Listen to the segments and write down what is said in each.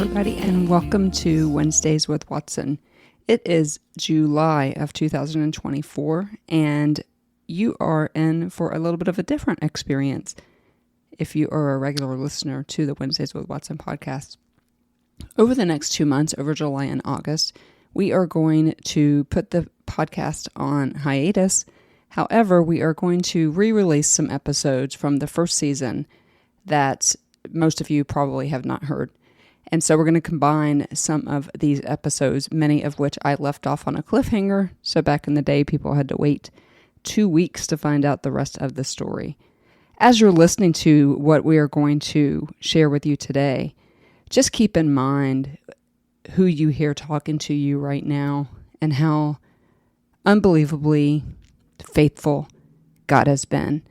everybody, and welcome to Wednesdays with Watson. It is July of 2024, and you are in for a little bit of a different experience if you are a regular listener to the Wednesdays with Watson podcast. Over the next 2 months, over July and August, we are going to put the podcast on hiatus. However, we are going to re-release some episodes from the first season that most of you probably have not heard. And so we're going to combine some of these episodes, many of which I left off on a cliffhanger. So back in the day, people had to wait 2 weeks to find out the rest of the story. As you're listening to what we are going to share with you today, just keep in mind who you hear talking to you right now and how unbelievably faithful God has been.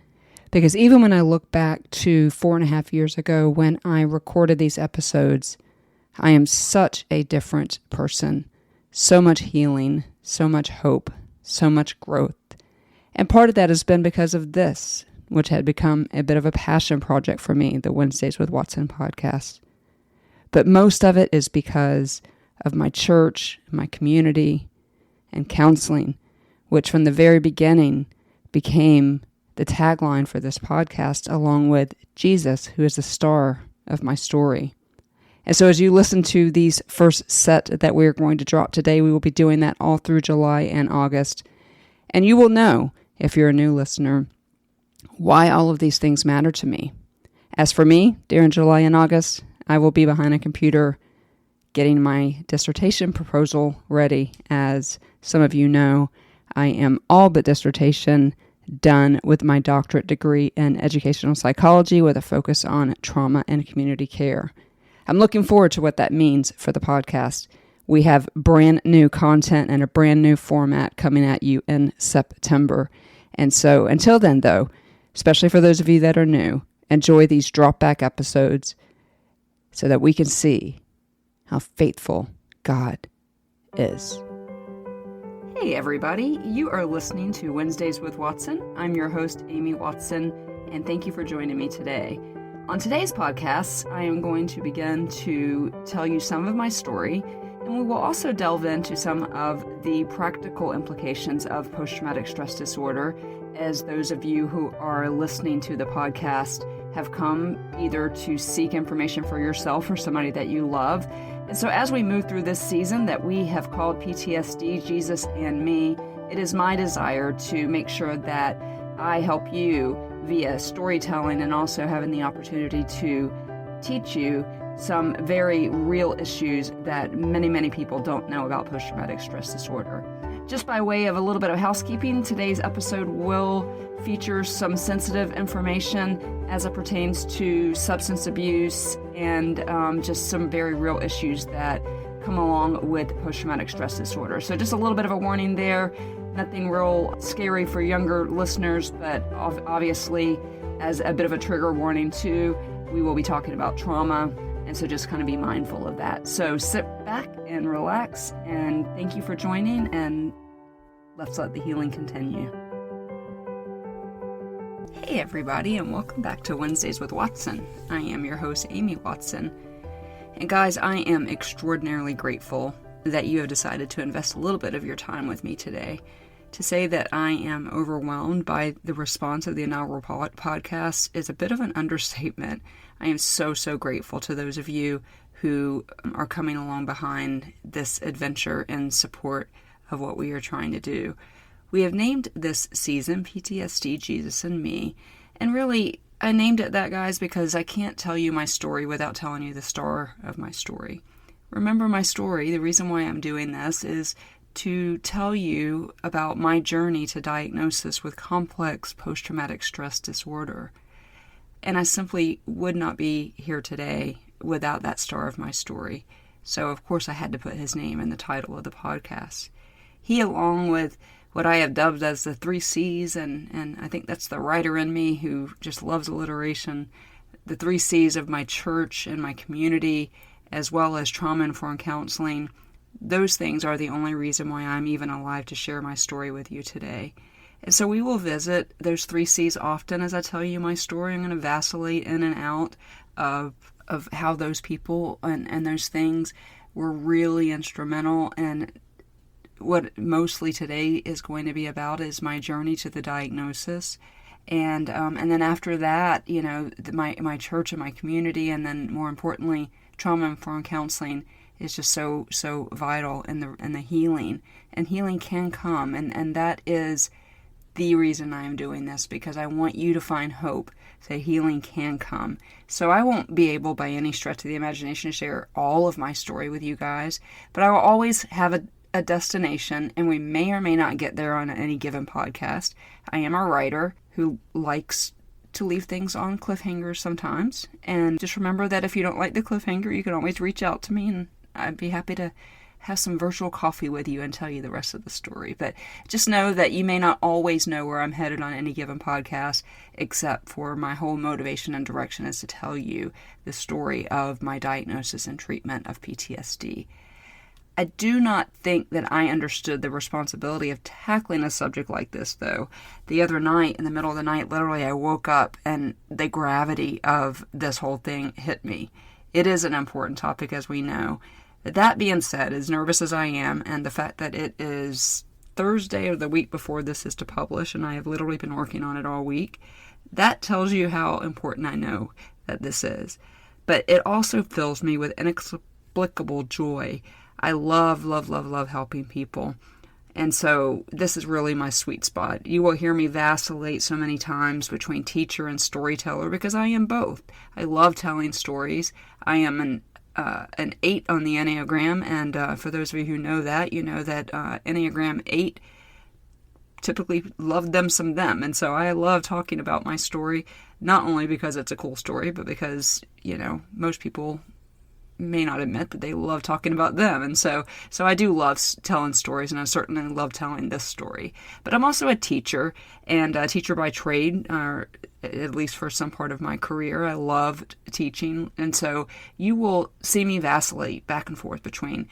Because even when I look back to 4.5 years ago when I recorded these episodes, I am such a different person. So much healing, so much hope, so much growth. And part of that has been because of this, which had become a bit of a passion project for me, the Wednesdays with Watson podcast. But most of it is because of my church, my community, and counseling, which from the very beginning became the tagline for this podcast, along with Jesus, who is the star of my story. And so as you listen to these first set that we're going to drop today, we will be doing that all through July and August. And you will know, if you're a new listener, why all of these things matter to me. As for me, during July and August, I will be behind a computer getting my dissertation proposal ready. As some of you know, I am all but dissertation done with my doctorate degree in educational psychology with a focus on trauma and community care. I'm looking forward to what that means for the podcast. We have brand new content and a brand new format coming at you in September. And so until then, though, especially for those of you that are new, enjoy these drop back episodes so that we can see how faithful God is. Hey everybody, you are listening to Wednesdays with Watson. I'm your host, Amy Watson, and thank you for joining me today. On today's podcast, I am going to begin to tell you some of my story, and we will also delve into some of the practical implications of post-traumatic stress disorder, as those of you who are listening to the podcast have come either to seek information for yourself or somebody that you love. And so as we move through this season that we have called PTSD, Jesus and Me, it is my desire to make sure that I help you via storytelling and also having the opportunity to teach you some very real issues that many people don't know about post-traumatic stress disorder. Just by way of a little bit of housekeeping, today's episode will feature some sensitive information as it pertains to substance abuse and just some very real issues that come along with post-traumatic stress disorder. So just a little bit of a warning there. Nothing real scary for younger listeners, but obviously as a bit of a trigger warning too, we will be talking about trauma. And so just kind of be mindful of that. So sit back and relax, and thank you for joining, and let's let the healing continue. Hey everybody, and welcome back to Wednesdays with Watson. I am your host, Amy Watson. And guys, I am extraordinarily grateful that you have decided to invest a little bit of your time with me today. To say that I am overwhelmed by the response of the inaugural podcast is a bit of an understatement. I am so grateful to those of you who are coming along behind this adventure in support of what we are trying to do. We have named this season PTSD, Jesus and Me. And really, I named it that, guys, because I can't tell you my story without telling you the star of my story. Remember my story. The reason why I'm doing this is to tell you about my journey to diagnosis with complex post-traumatic stress disorder. And I simply would not be here today without that star of my story. So, of course, I had to put his name in the title of the podcast. He, along with what I have dubbed as the 3 C's, and I think that's the writer in me who just loves alliteration, the 3 C's of my church and my community, as well as trauma-informed counseling, those things are the only reason why I'm even alive to share my story with you today. And so we will visit those 3 C's often as I tell you my story. I'm going to vacillate in and out of of how those people and those things were really instrumental. And what mostly today is going to be about is my journey to the diagnosis. And then after that, my church and my community, and then more importantly, trauma-informed counseling is just so vital in the healing. And healing can come, and that is the reason I am doing this, because I want you to find hope that healing can come. So I won't be able by any stretch of the imagination to share all of my story with you guys, but I will always have a destination, and we may or may not get there on any given podcast. I am a writer who likes to leave things on cliffhangers sometimes, and just remember that if you don't like the cliffhanger, you can always reach out to me, and I'd be happy to have some virtual coffee with you and tell you the rest of the story. But just know that you may not always know where I'm headed on any given podcast, except for my whole motivation and direction is to tell you the story of my diagnosis and treatment of PTSD. I do not think that I understood the responsibility of tackling a subject like this, though. The other night, in the middle of the night, literally I woke up and the gravity of this whole thing hit me. It is an important topic, as we know. That being said, as nervous as I am, and the fact that it is Thursday of the week before this is to publish, and I have literally been working on it all week, that tells you how important I know that this is. But it also fills me with inexplicable joy. I love helping people. And so this is really my sweet spot. You will hear me vacillate so many times between teacher and storyteller, because I am both. I love telling stories. I am an 8 on the Enneagram, and for those of you who know that, you know that Enneagram 8 typically love them some them. And so I love talking about my story, not only because it's a cool story, but because, most people may not admit that they love talking about them. And so I do love telling stories, and I certainly love telling this story. But I'm also a teacher, and a teacher by trade, or at least for some part of my career. I loved teaching. And so you will see me vacillate back and forth between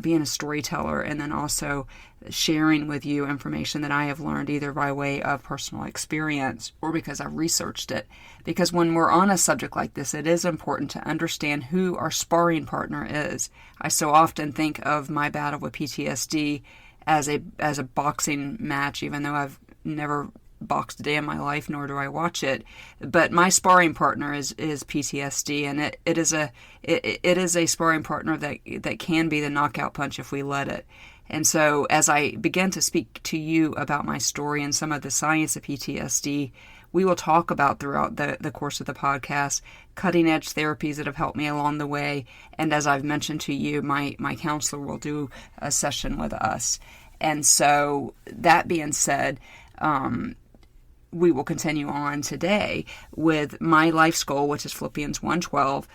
being a storyteller and then also sharing with you information that I have learned either by way of personal experience or because I've researched it. Because when we're on a subject like this, it is important to understand who our sparring partner is. I so often think of my battle with PTSD as a boxing match, even though I've never boxed a day in my life, nor do I watch it. But my sparring partner is PTSD, and it is a sparring partner that can be the knockout punch if we let it. And so as I begin to speak to you about my story and some of the science of PTSD, we will talk about throughout the course of the podcast cutting edge therapies that have helped me along the way. And as I've mentioned to you, my counselor will do a session with us. And so that being said, we will continue on today with my life's goal, which is Philippians 1:12,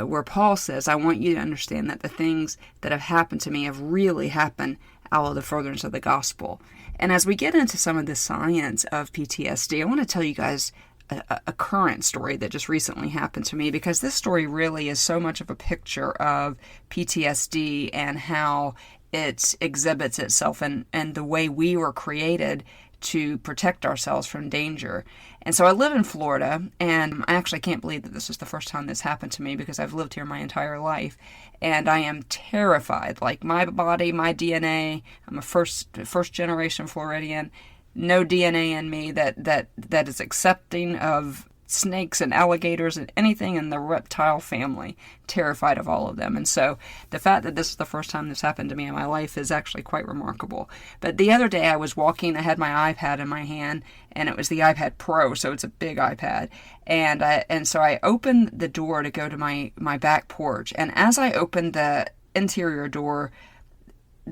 where Paul says, I want you to understand that the things that have happened to me have really happened out of the furtherance of the gospel. And as we get into some of the science of PTSD, I want to tell you guys a current story that just recently happened to me, because this story really is so much of a picture of PTSD and how it exhibits itself and the way we were created to protect ourselves from danger. And so I live in Florida, and I actually can't believe that this is the first time this happened to me, because I've lived here my entire life, and I am terrified. Like, my body, my DNA, I'm a first generation Floridian, no DNA in me that is accepting of snakes and alligators and anything in the reptile family. Terrified of all of them. And so the fact that this is the first time this happened to me in my life is actually quite remarkable. But the other day I was walking, I had my iPad in my hand, and it was the iPad Pro, so it's a big iPad. And so I opened the door to go to my back porch. And as I opened the interior door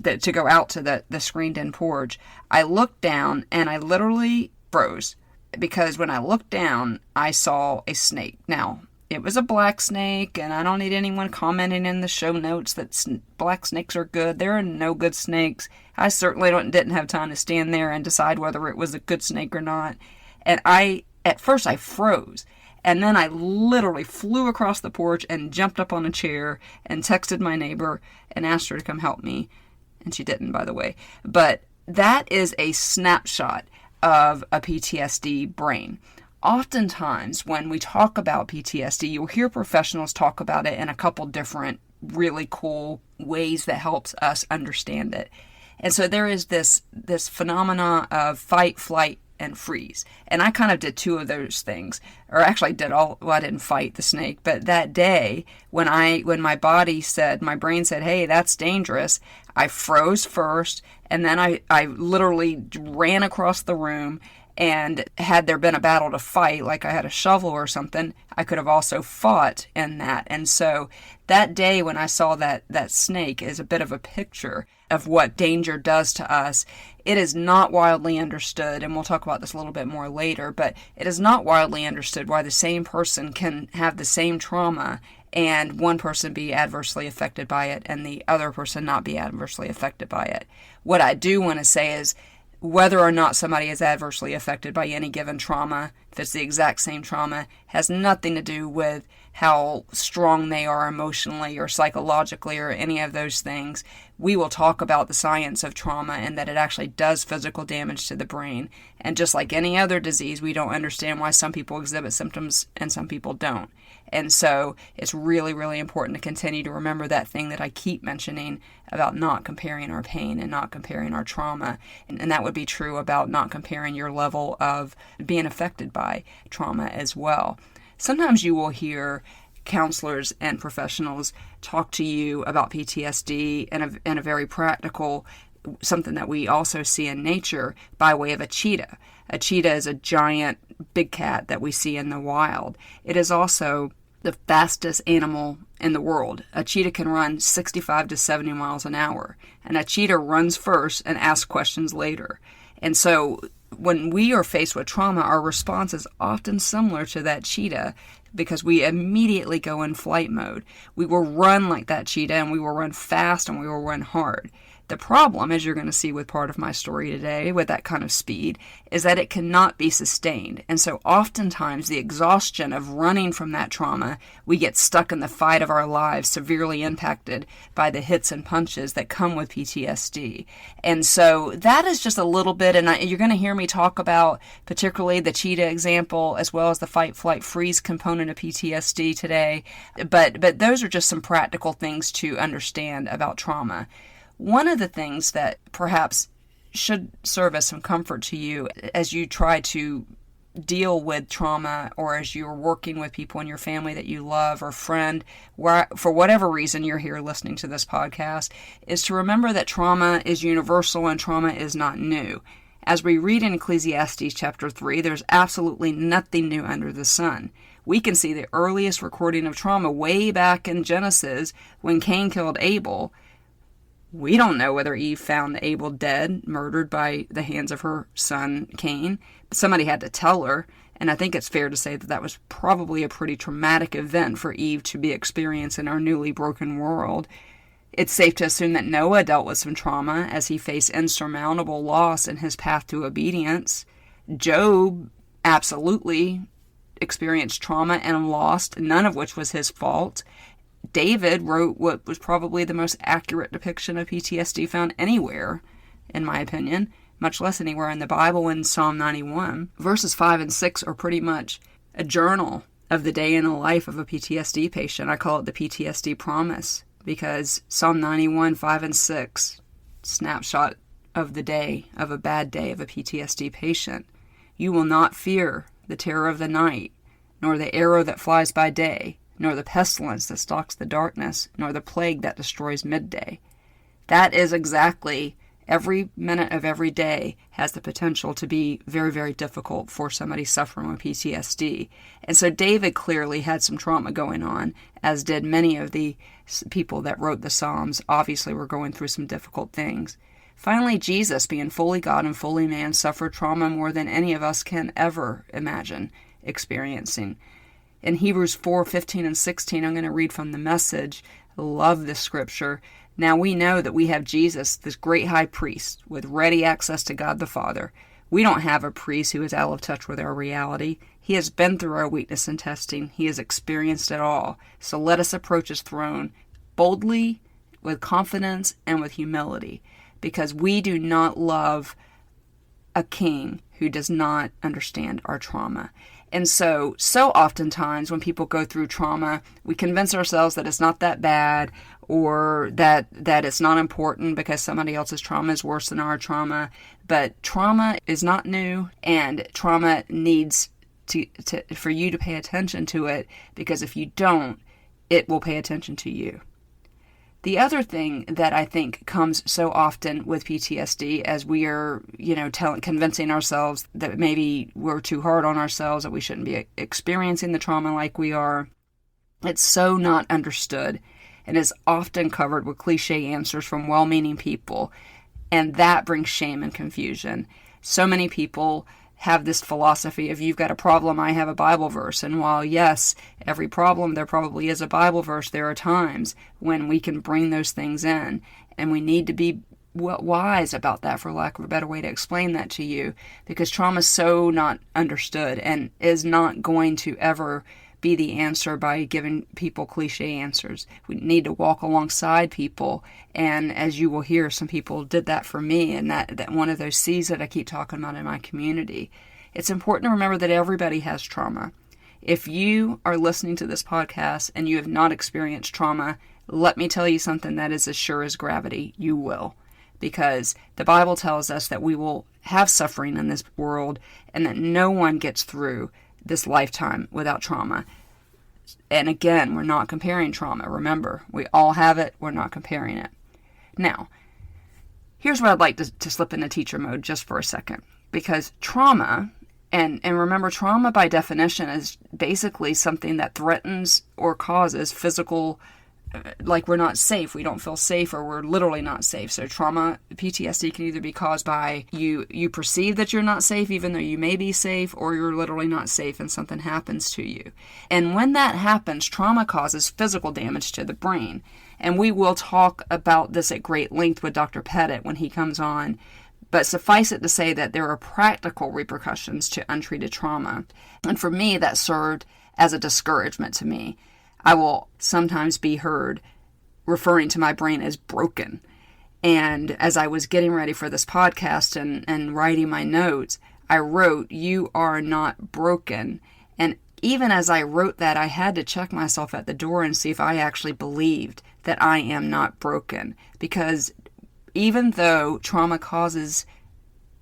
to go out to the screened-in porch, I looked down and I literally froze. Because when I looked down, I saw a snake. Now, it was a black snake, and I don't need anyone commenting in the show notes that black snakes are good. There are no good snakes. I certainly didn't have time to stand there and decide whether it was a good snake or not. And at first I froze. And then I literally flew across the porch and jumped up on a chair and texted my neighbor and asked her to come help me. And she didn't, by the way. But that is a snapshot of a PTSD brain. Oftentimes, when we talk about PTSD, you'll hear professionals talk about it in a couple different really cool ways that helps us understand it. And so there is this phenomena of fight, flight, and freeze. And I kind of did two of those things, or actually I didn't fight the snake, but that day when my brain said, hey, that's dangerous, I froze first, and then I literally ran across the room. And had there been a battle to fight, like I had a shovel or something, I could have also fought in that. And so that day when I saw that snake is a bit of a picture of what danger does to us. It is not widely understood, and we'll talk about this a little bit more later, but it is not widely understood why the same person can have the same trauma and one person be adversely affected by it and the other person not be adversely affected by it. What I do want to say is, whether or not somebody is adversely affected by any given trauma, if it's the exact same trauma, has nothing to do with how strong they are emotionally or psychologically or any of those things. We will talk about the science of trauma and that it actually does physical damage to the brain. And just like any other disease, we don't understand why some people exhibit symptoms and some people don't. And so it's really, really important to continue to remember that thing that I keep mentioning about not comparing our pain and not comparing our trauma. And that would be true about not comparing your level of being affected by trauma as well. Sometimes you will hear counselors and professionals talk to you about PTSD in a very practical, something that we also see in nature by way of a cheetah. A cheetah is a giant big cat that we see in the wild. It is also the fastest animal in the world. A cheetah can run 65 to 70 miles an hour, and a cheetah runs first and asks questions later. And so when we are faced with trauma, our response is often similar to that cheetah because we immediately go in flight mode. We will run like that cheetah, and we will run fast, and we will run hard. The problem, as you're going to see with part of my story today, with that kind of speed, is that it cannot be sustained. And so oftentimes the exhaustion of running from that trauma, we get stuck in the fight of our lives, severely impacted by the hits and punches that come with PTSD. And so that is just a little bit, and you're going to hear me talk about particularly the cheetah example, as well as the fight, flight, freeze component of PTSD today. But those are just some practical things to understand about trauma. One of the things that perhaps should serve as some comfort to you as you try to deal with trauma, or as you're working with people in your family that you love or friend, for whatever reason you're here listening to this podcast, is to remember that trauma is universal and trauma is not new. As we read in Ecclesiastes chapter 3, there's absolutely nothing new under the sun. We can see the earliest recording of trauma way back in Genesis when Cain killed Abel. We don't know whether Eve found Abel dead, murdered by the hands of her son Cain, but somebody had to tell her, and I think it's fair to say that that was probably a pretty traumatic event for Eve to be experiencing in our newly broken world. It's safe to assume that Noah dealt with some trauma as he faced insurmountable loss in his path to obedience. Job absolutely experienced trauma and loss, none of which was his fault. David wrote what was probably the most accurate depiction of PTSD found anywhere, in my opinion, much less anywhere in the Bible, in Psalm 91. Verses 5 and 6 are pretty much a journal of the day in the life of a PTSD patient. I call it the PTSD promise, because Psalm 91, 5 and 6, snapshot of the day, of a bad day of a PTSD patient. You will not fear the terror of the night, nor the arrow that flies by day, nor the pestilence that stalks the darkness, nor the plague that destroys midday. That is exactly, every minute of every day has the potential to be very, very difficult for somebody suffering with PTSD. And so David clearly had some trauma going on, as did many of the people that wrote the Psalms. Obviously were going through some difficult things. Finally, Jesus, being fully God and fully man, suffered trauma more than any of us can ever imagine experiencing. In Hebrews 4, 15 and 16, I'm going to read from the Message. I love this scripture. Now we know that we have Jesus, this great high priest, with ready access to God the Father. We don't have a priest who is out of touch with our reality. He has been through our weakness and testing. He has experienced it all. So let us approach his throne boldly, with confidence, and with humility, because we do not love a king who does not understand our trauma. And so oftentimes when people go through trauma, we convince ourselves that it's not that bad, or that it's not important because somebody else's trauma is worse than our trauma. But trauma is not new, and trauma needs for you to pay attention to it, because if you don't, it will pay attention to you. The other thing that I think comes so often with PTSD, as we are, convincing ourselves that maybe we're too hard on ourselves, that we shouldn't be experiencing the trauma like we are, it's so not understood, and is often covered with cliche answers from well-meaning people, and that brings shame and confusion. So many people have this philosophy of, you've got a problem, I have a Bible verse. And while, yes, every problem there probably is a Bible verse, there are times when we can bring those things in, and we need to be wise about that, for lack of a better way to explain that to you, because trauma is so not understood and is not going to ever be the answer by giving people cliche answers. We need to walk alongside people, and as you will hear, some people did that for me, and that one of those C's that I keep talking about in my community. It's important to remember that everybody has trauma. If you are listening to this podcast and you have not experienced trauma, let me tell you something that is as sure as gravity: you will. Because the Bible tells us that we will have suffering in this world, and that no one gets through this lifetime without trauma. And again, we're not comparing trauma. Remember, we all have it. We're not comparing it. Now, here's what I'd like to slip into teacher mode just for a second. Because trauma, and remember, trauma by definition is basically something that threatens or causes physical, like we're not safe, we don't feel safe, or we're literally not safe. So trauma, PTSD, can either be caused by you perceive that you're not safe even though you may be safe, or you're literally not safe and something happens to you. And when that happens, trauma causes physical damage to the brain. And we will talk about this at great length with Dr. Pettit when he comes on. But suffice it to say that there are practical repercussions to untreated trauma. And for me, that served as a discouragement to me. I will sometimes be heard referring to my brain as broken. And as I was getting ready for this podcast and writing my notes, I wrote, "You are not broken." And even as I wrote that, I had to check myself at the door and see if I actually believed that I am not broken. Because even though trauma causes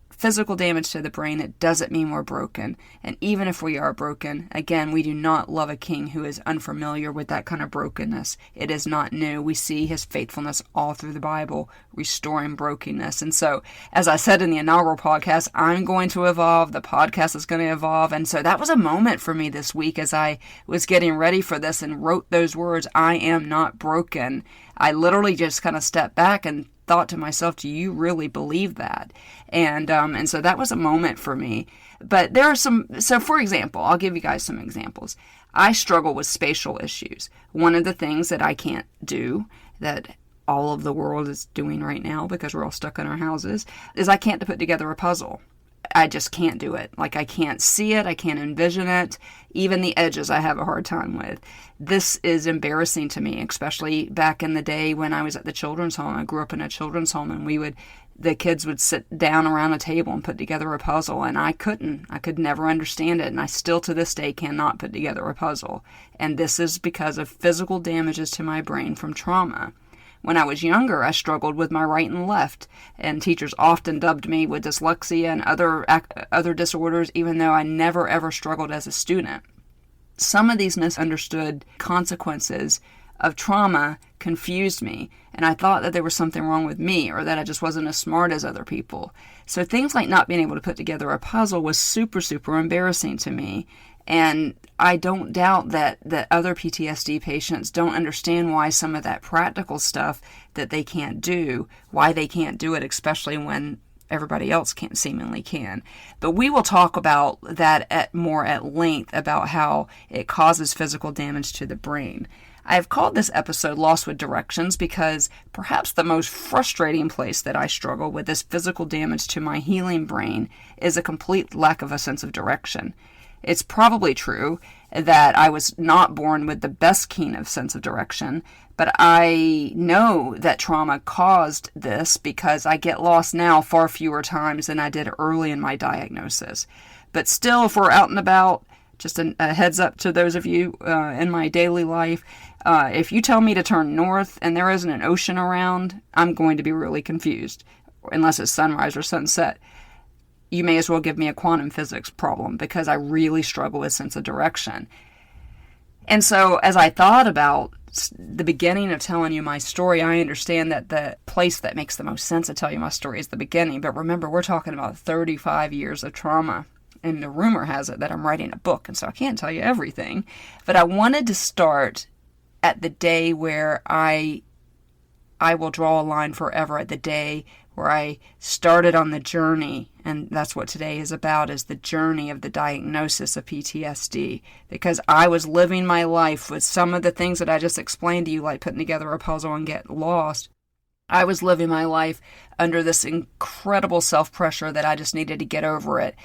physical damage to the brain, it doesn't mean we're broken. And even if we are broken, again, we do not love a king who is unfamiliar with that kind of brokenness. It is not new. We see his faithfulness all through the Bible, restoring brokenness. And so, as I said in the inaugural podcast, I'm going to evolve. The podcast is going to evolve. And so that was a moment for me this week as I was getting ready for this and wrote those words, "I am not broken." I literally just kind of stepped back and thought to myself, do you really believe that? And so that was a moment for me. But there are so for example, I'll give you guys some examples. I struggle with spatial issues. One of the things that I can't do, that all of the world is doing right now because we're all stuck in our houses, is I can't put together a puzzle. I just can't do it. Like, I can't see it. I can't envision it. Even the edges I have a hard time with. This is embarrassing to me, especially back in the day when I was at the children's home. I grew up in a children's home, and the kids would sit down around a table and put together a puzzle, and I could never understand it, and I still to this day cannot put together a puzzle. And this is because of physical damages to my brain from trauma. When I was younger, I struggled with my right and left, and teachers often dubbed me with dyslexia and other disorders, even though I never ever struggled as a student. Some of these misunderstood consequences of trauma confused me, and I thought that there was something wrong with me, or that I just wasn't as smart as other people. So things like not being able to put together a puzzle was super, super embarrassing to me. And I don't doubt that other PTSD patients don't understand why some of that practical stuff that they can't do, why they can't do it, especially when everybody else seemingly can. But we will talk about that more at length, about how it causes physical damage to the brain. I have called this episode Lost with Directions because perhaps the most frustrating place that I struggle with this physical damage to my healing brain is a complete lack of a sense of direction. It's probably true that I was not born with the best keen of sense of direction, but I know that trauma caused this because I get lost now far fewer times than I did early in my diagnosis. But still, if we're out and about, Just a heads up to those of you in my daily life. If you tell me to turn north and there isn't an ocean around, I'm going to be really confused, unless it's sunrise or sunset. You may as well give me a quantum physics problem, because I really struggle with sense of direction. And so as I thought about the beginning of telling you my story, I understand that the place that makes the most sense to tell you my story is the beginning. But remember, we're talking about 35 years of trauma. And the rumor has it that I'm writing a book, and so I can't tell you everything. But I wanted to start at the day where I will draw a line forever, at the day where I started on the journey. And that's what today is about, is the journey of the diagnosis of PTSD. Because I was living my life with some of the things that I just explained to you, like putting together a puzzle and get lost. I was living my life under this incredible self-pressure that I just needed to get over it.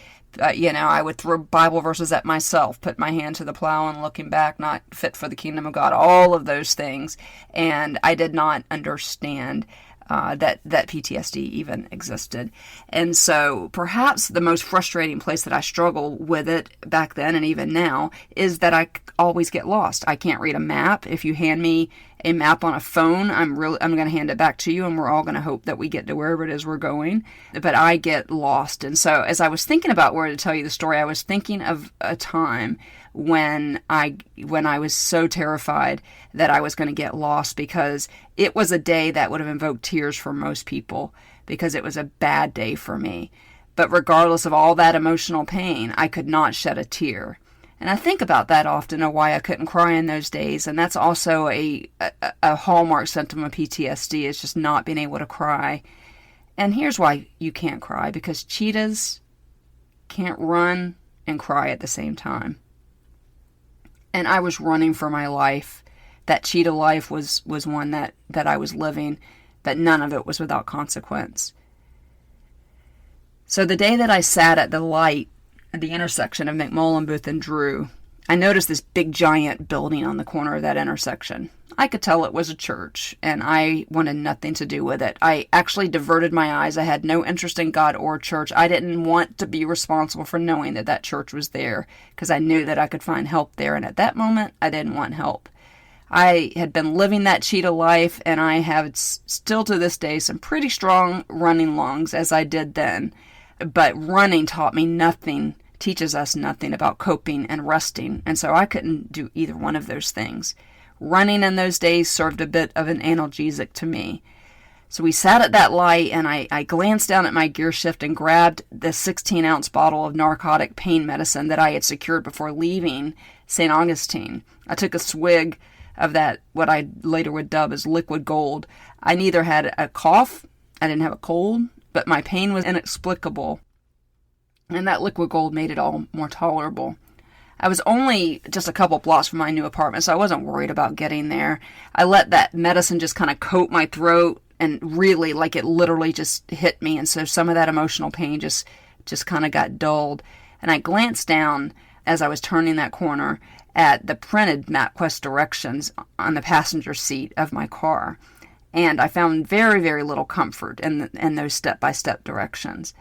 I would throw Bible verses at myself, put my hand to the plow and looking back, not fit for the kingdom of God, all of those things. And I did not understand that PTSD even existed. And so perhaps the most frustrating place that I struggle with it back then and even now is that I always get lost. I can't read a map. If you hand me a map on a phone, I'm going to hand it back to you, and we're all going to hope that we get to wherever it is we're going. But I get lost. And so as I was thinking about where to tell you the story, I was thinking of a time when I was so terrified that I was going to get lost, because it was a day that would have invoked tears for most people, because it was a bad day for me. But regardless of all that emotional pain, I could not shed a tear. And I think about that often, of why I couldn't cry in those days. And that's also a hallmark symptom of PTSD, is just not being able to cry. And here's why you can't cry: because cheetahs can't run and cry at the same time. And I was running for my life. That cheetah life was one that I was living, but none of it was without consequence. So the day that I sat at the light at the intersection of McMullen, Booth, and Drew, I noticed this big giant building on the corner of that intersection. I could tell it was a church, and I wanted nothing to do with it. I actually diverted my eyes. I had no interest in God or church. I didn't want to be responsible for knowing that church was there, because I knew that I could find help there, and at that moment, I didn't want help. I had been living that cheetah life, and I have still to this day some pretty strong running lungs, as I did then. But running taught me nothing, teaches us nothing about coping and resting, and so I couldn't do either one of those things. Running in those days served a bit of an analgesic to me. So we sat at that light, and I glanced down at my gear shift and grabbed the 16-ounce bottle of narcotic pain medicine that I had secured before leaving St. Augustine. I took a swig of that, what I later would dub as liquid gold. I neither had a cough, I didn't have a cold, but my pain was inexplicable. And that liquid gold made it all more tolerable. I was only just a couple blocks from my new apartment, so I wasn't worried about getting there. I let that medicine just kind of coat my throat, and really, like, it literally just hit me. And so some of that emotional pain just kind of got dulled. And I glanced down as I was turning that corner at the printed MapQuest directions on the passenger seat of my car. And I found very, very little comfort in those step-by-step directions.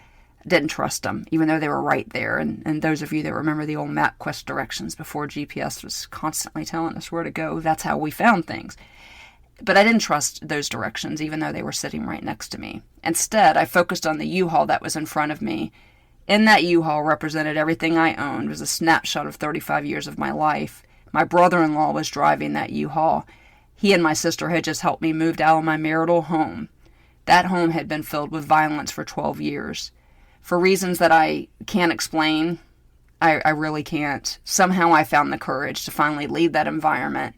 Didn't trust them, even though they were right there. And those of you that remember the old MapQuest directions before GPS was constantly telling us where to go, that's how we found things. But I didn't trust those directions, even though they were sitting right next to me. Instead, I focused on the U-Haul that was in front of me. In that U-Haul represented everything I owned. It was a snapshot of 35 years of my life. My brother-in-law was driving that U-Haul. He and my sister had just helped me move out of my marital home. That home had been filled with violence for 12 years. For reasons that I can't explain, I really can't. Somehow I found the courage to finally leave that environment.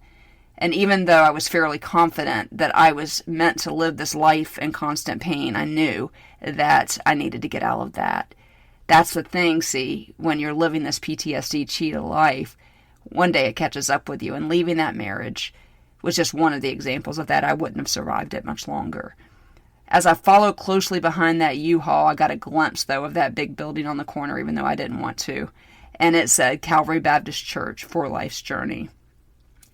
And even though I was fairly confident that I was meant to live this life in constant pain, I knew that I needed to get out of that. That's the thing, see, when you're living this PTSD cheetah life, one day it catches up with you, and leaving that marriage was just one of the examples of that. I wouldn't have survived it much longer. As I followed closely behind that U-Haul, I got a glimpse, though, of that big building on the corner, even though I didn't want to. And it said Calvary Baptist Church for Life's Journey.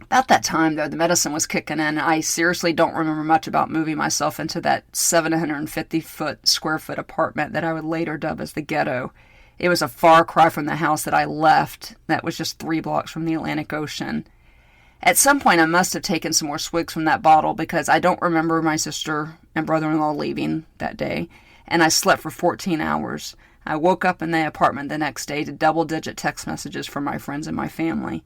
About that time, though, the medicine was kicking in. I seriously don't remember much about moving myself into that 750 square foot apartment that I would later dub as the ghetto. It was a far cry from the house that I left. That was just 3 blocks from the Atlantic Ocean. At some point, I must have taken some more swigs from that bottle because I don't remember my sister and brother-in-law leaving that day, and I slept for 14 hours. I woke up in the apartment the next day to double-digit text messages from my friends and my family.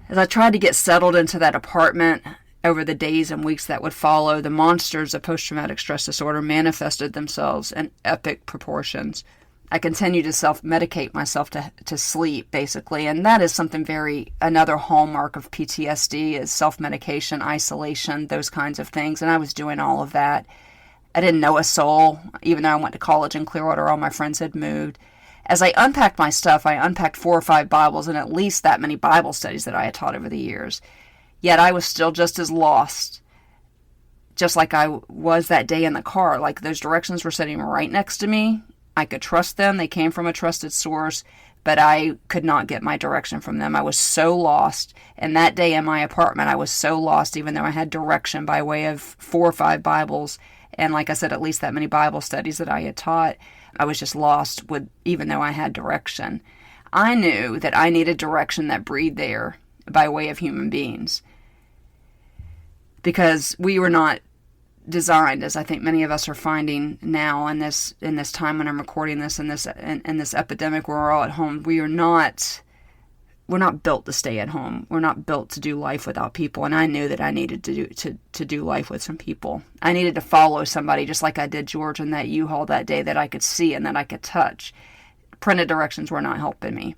As I tried to get settled into that apartment over the days and weeks that would follow, the monsters of post-traumatic stress disorder manifested themselves in epic proportions. I continued to self-medicate myself to sleep, basically, and that is something another hallmark of PTSD is self-medication, isolation, those kinds of things, and I was doing all of that. I didn't know a soul, even though I went to college in Clearwater, all my friends had moved. As I unpacked my stuff, I unpacked 4 or 5 Bibles and at least that many Bible studies that I had taught over the years. Yet I was still just as lost, just like I was that day in the car. Like those directions were sitting right next to me. I could trust them. They came from a trusted source, but I could not get my direction from them. I was so lost. And that day in my apartment, I was so lost, even though I had direction by way of 4 or 5 Bibles. And like I said, at least that many Bible studies that I had taught, I was just lost even though I had direction. I knew that I needed direction that breathed there by way of human beings. Because we were not designed, as I think many of us are finding now in this time when I'm recording this, in this epidemic where we're all at home, we're not built to stay at home. We're not built to do life without people. And I knew that I needed to do life with some people. I needed to follow somebody, just like I did George in that U-Haul that day, that I could see and that I could touch. Printed directions were not helping me.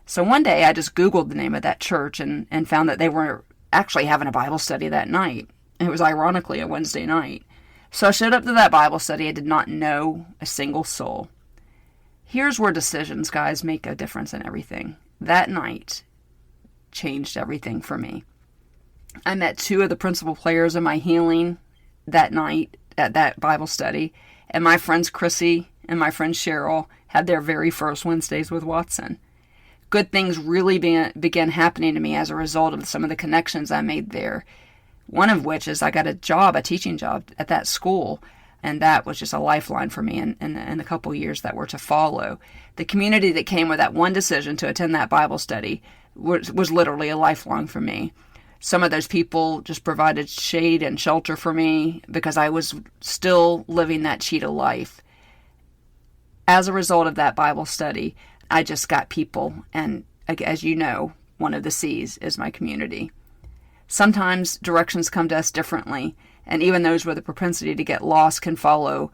So one day I just Googled the name of that church and found that they were actually having a Bible study that night. It was ironically a Wednesday night. So I showed up to that Bible study. I did not know a single soul. Here's where decisions, guys, make a difference in everything. That night changed everything for me. I met 2 of the principal players in my healing that night at that Bible study. And my friends Chrissy and my friend Cheryl had their very first Wednesdays with Watson. Good things really began happening to me as a result of some of the connections I made there. One of which is I got a teaching job at that school, and that was just a lifeline for me in the couple years that were to follow. The community that came with that one decision to attend that Bible study was literally a lifeline for me. Some of those people just provided shade and shelter for me because I was still living that cheetah life. As a result of that Bible study, I just got people, and as you know, one of the C's is my community. Sometimes directions come to us differently, and even those with a propensity to get lost can follow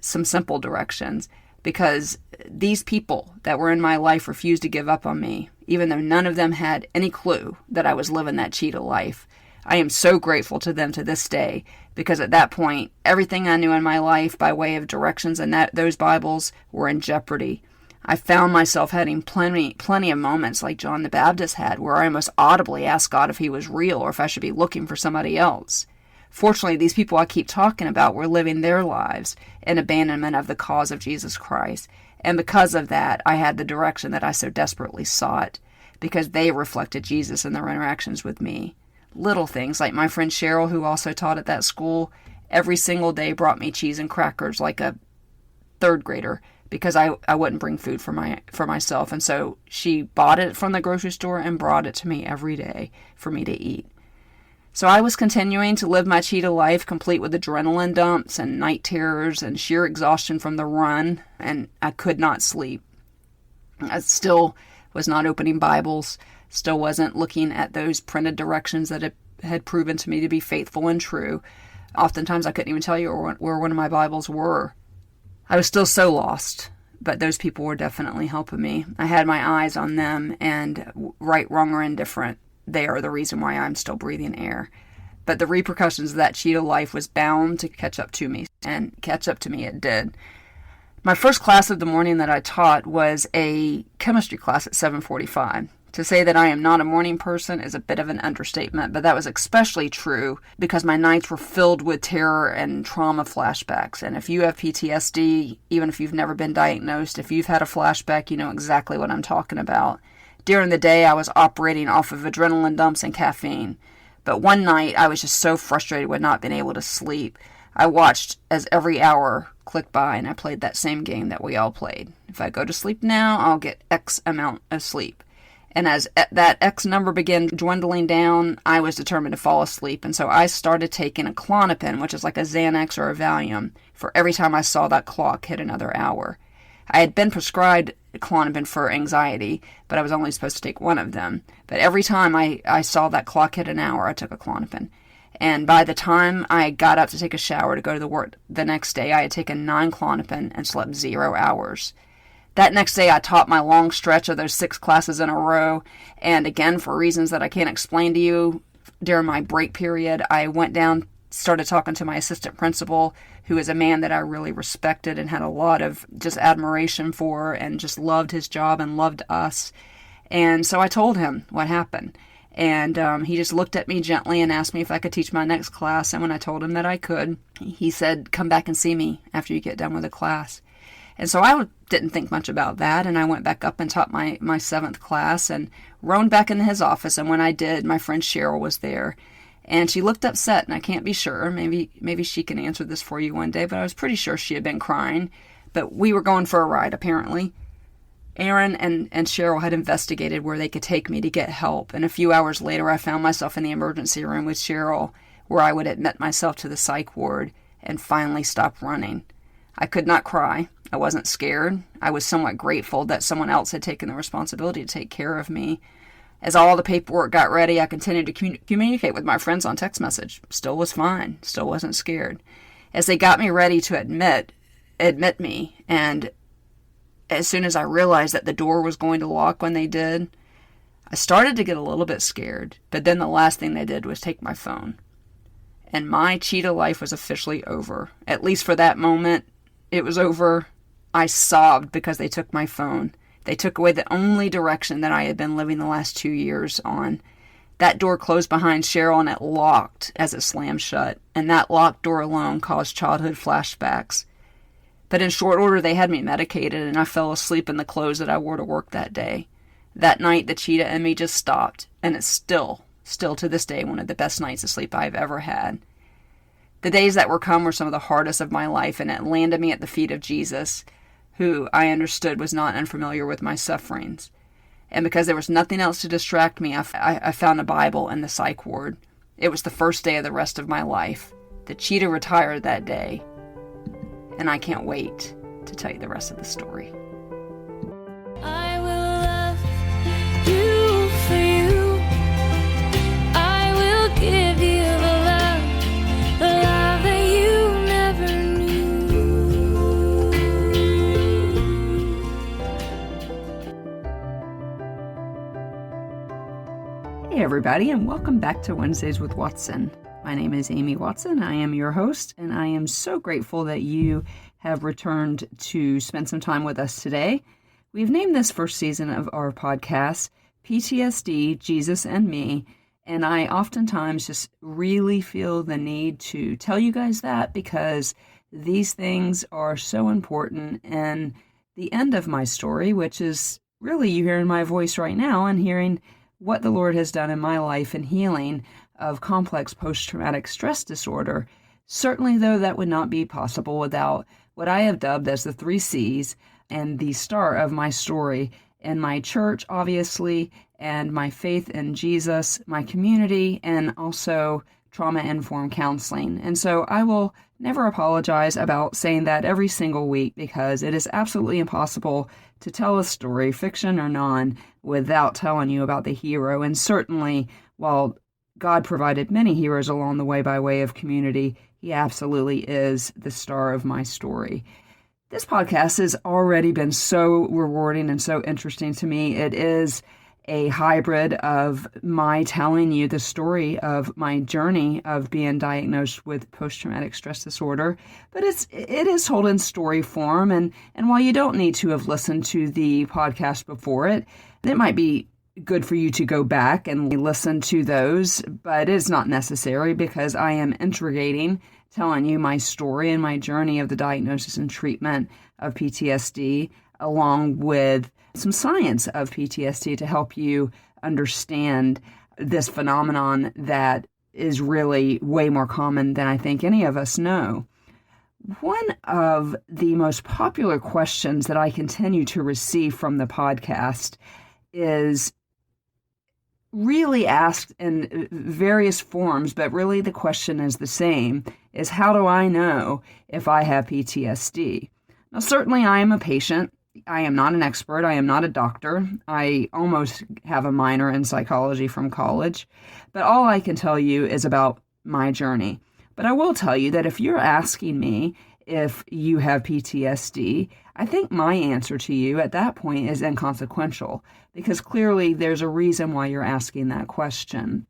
some simple directions, because these people that were in my life refused to give up on me, even though none of them had any clue that I was living that cheetah life. I am so grateful to them to this day, because at that point, everything I knew in my life by way of directions and those Bibles were in jeopardy. I found myself having plenty of moments like John the Baptist had, where I almost audibly asked God if he was real or if I should be looking for somebody else. Fortunately, these people I keep talking about were living their lives in abandonment of the cause of Jesus Christ. And because of that, I had the direction that I so desperately sought, because they reflected Jesus in their interactions with me. Little things like my friend Cheryl, who also taught at that school, every single day brought me cheese and crackers like a 3rd grader, because I wouldn't bring food for myself. And so she bought it from the grocery store and brought it to me every day for me to eat. So I was continuing to live my cheetah life, complete with adrenaline dumps and night terrors and sheer exhaustion from the run, and I could not sleep. I still was not opening Bibles, still wasn't looking at those printed directions that had proven to me to be faithful and true. Oftentimes I couldn't even tell you where one of my Bibles were. I was still so lost, but those people were definitely helping me. I had my eyes on them, and right, wrong, or indifferent, they are the reason why I'm still breathing air. But the repercussions of that cheetah life was bound to catch up to me, and catch up to me it did. My first class of the morning that I taught was a chemistry class at 7:45. To say that I am not a morning person is a bit of an understatement, but that was especially true because my nights were filled with terror and trauma flashbacks. And if you have PTSD, even if you've never been diagnosed, if you've had a flashback, you know exactly what I'm talking about. During the day, I was operating off of adrenaline dumps and caffeine. But one night, I was just so frustrated with not being able to sleep. I watched as every hour clicked by, and I played that same game that we all played. If I go to sleep now, I'll get X amount of sleep. And as that X number began dwindling down, I was determined to fall asleep. And so I started taking a Klonopin, which is like a Xanax or a Valium, for every time I saw that clock hit another hour. I had been prescribed Klonopin for anxiety, but I was only supposed to take one of them. But every time I saw that clock hit an hour, I took a Klonopin. And by the time I got up to take a shower to go to the work the next day, I had taken 9 Klonopin and slept 0 hours. That next day, I taught my long stretch of those 6 classes in a row. And again, for reasons that I can't explain to you, during my break period, I went down, started talking to my assistant principal, who is a man that I really respected and had a lot of just admiration for, and just loved his job and loved us. And so I told him what happened. And he just looked at me gently and asked me if I could teach my next class. And when I told him that I could, he said, "Come back and see me after you get done with the class." And so I didn't think much about that, and I went back up and taught my 7th class and roamed back into his office. And when I did, my friend Cheryl was there, and she looked upset, and I can't be sure. Maybe she can answer this for you one day, but I was pretty sure she had been crying. But we were going for a ride, apparently. Aaron and Cheryl had investigated where they could take me to get help, and a few hours later I found myself in the emergency room with Cheryl, where I would admit myself to the psych ward and finally stop running. I could not cry. I wasn't scared. I was somewhat grateful that someone else had taken the responsibility to take care of me. As all the paperwork got ready, I continued to communicate with my friends on text message. Still was fine. Still wasn't scared. As they got me ready to admit me, and as soon as I realized that the door was going to lock when they did, I started to get a little bit scared. But then the last thing they did was take my phone. And my cheetah life was officially over. At least for that moment, it was over. I sobbed because they took my phone. They took away the only direction that I had been living the last 2 years on. That door closed behind Cheryl, and it locked as it slammed shut. And that locked door alone caused childhood flashbacks. But in short order, they had me medicated, and I fell asleep in the clothes that I wore to work that day. That night, the cheetah in me just stopped, and it's still to this day, one of the best nights of sleep I've ever had. The days that were come were some of the hardest of my life, and it landed me at the feet of Jesus, who I understood was not unfamiliar with my sufferings. And because there was nothing else to distract me, I found a Bible in the psych ward. It was the first day of the rest of my life. The cheetah retired that day, and I can't wait to tell you the rest of the story. I will love you for you. I will give you the love that you never knew. Hey everybody, and welcome back to Wednesdays with Watson. My name is Amy Watson. I am your host, and I am so grateful that you have returned to spend some time with us today. We've named this first season of our podcast PTSD, Jesus and Me, and I oftentimes just really feel the need to tell you guys that because these things are so important. And the end of my story, which is really you hearing my voice right now and hearing what the Lord has done in my life in healing of complex post-traumatic stress disorder. Certainly, though, that would not be possible without what I have dubbed as the 3 C's and the star of my story in my church, obviously, and my faith in Jesus, my community, and also trauma-informed counseling. And so I will never apologize about saying that every single week because it is absolutely impossible to tell a story, fiction or non, without telling you about the hero. And certainly, while God provided many heroes along the way by way of community, he absolutely is the star of my story. This podcast has already been so rewarding and so interesting to me. It is a hybrid of my telling you the story of my journey of being diagnosed with post-traumatic stress disorder, but it is told in story form. And while you don't need to have listened to the podcast before it might be good for you to go back and listen to those, but it's not necessary because I am integrating, telling you my story and my journey of the diagnosis and treatment of PTSD, along with some science of PTSD to help you understand this phenomenon that is really way more common than I think any of us know. One of the most popular questions that I continue to receive from the podcast is really asked in various forms, but really the question is the same, is how do I know if I have PTSD? Now, certainly I am a patient. I am not an expert. I am not a doctor. I almost have a minor in psychology from college, but all I can tell you is about my journey. But I will tell you that if you're asking me if you have PTSD, I think my answer to you at that point is inconsequential, because clearly there's a reason why you're asking that question.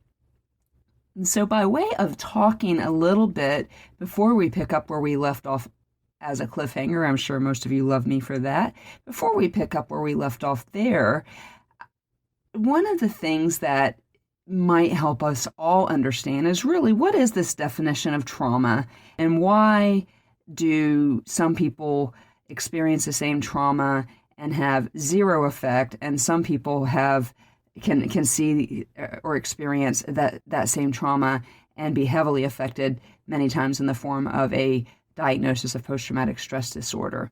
And so by way of talking a little bit before we pick up where we left off as a cliffhanger, I'm sure most of you love me for that. Before we pick up where we left off there, one of the things that might help us all understand is really, what is this definition of trauma, and why do some people experience the same trauma and have zero effect, and some people can see or experience that same trauma and be heavily affected, many times in the form of a diagnosis of post-traumatic stress disorder?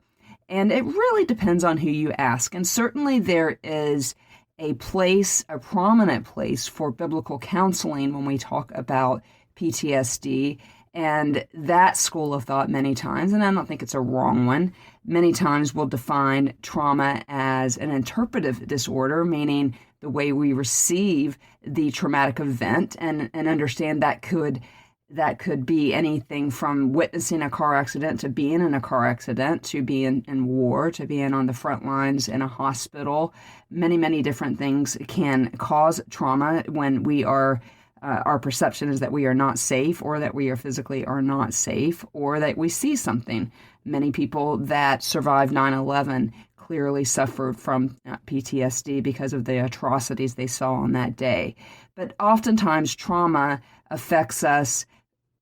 And it really depends on who you ask. And certainly there is a prominent place for biblical counseling when we talk about PTSD. And that school of thought many times, and I don't think it's a wrong one, many times will define trauma as an interpretive disorder, meaning the way we receive the traumatic event, and understand that could be anything from witnessing a car accident to being in a car accident, to being in war, to being on the front lines in a hospital. Many, many different things can cause trauma when we are our perception is that we are not safe, or that we are physically are not safe, or that we see something. Many people that survived 9/11 clearly suffered from PTSD because of the atrocities they saw on that day. But oftentimes trauma affects us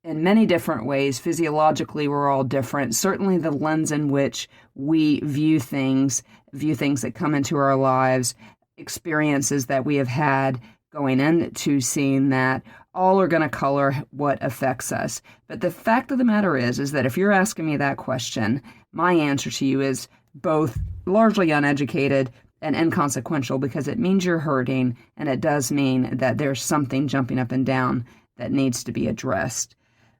in many different ways. Physiologically, we're all different. Certainly the lens in which we view things that come into our lives, experiences that we have had going into seeing that, all are going to color what affects us. But the fact of the matter is that if you're asking me that question, my answer to you is both largely uneducated and inconsequential, because it means you're hurting, and it does mean that there's something jumping up and down that needs to be addressed.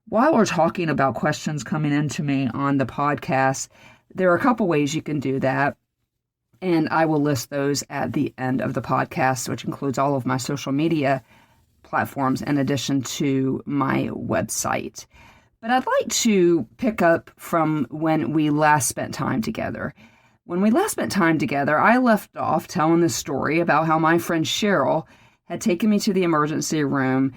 While we're talking about questions coming into me on the podcast, there are a couple ways you can do that. And I will list those at the end of the podcast, which includes all of my social media platforms in addition to my website. But I'd like to pick up from when we last spent time together. When we last spent time together, I left off telling the story about how my friend Cheryl had taken me to the emergency room.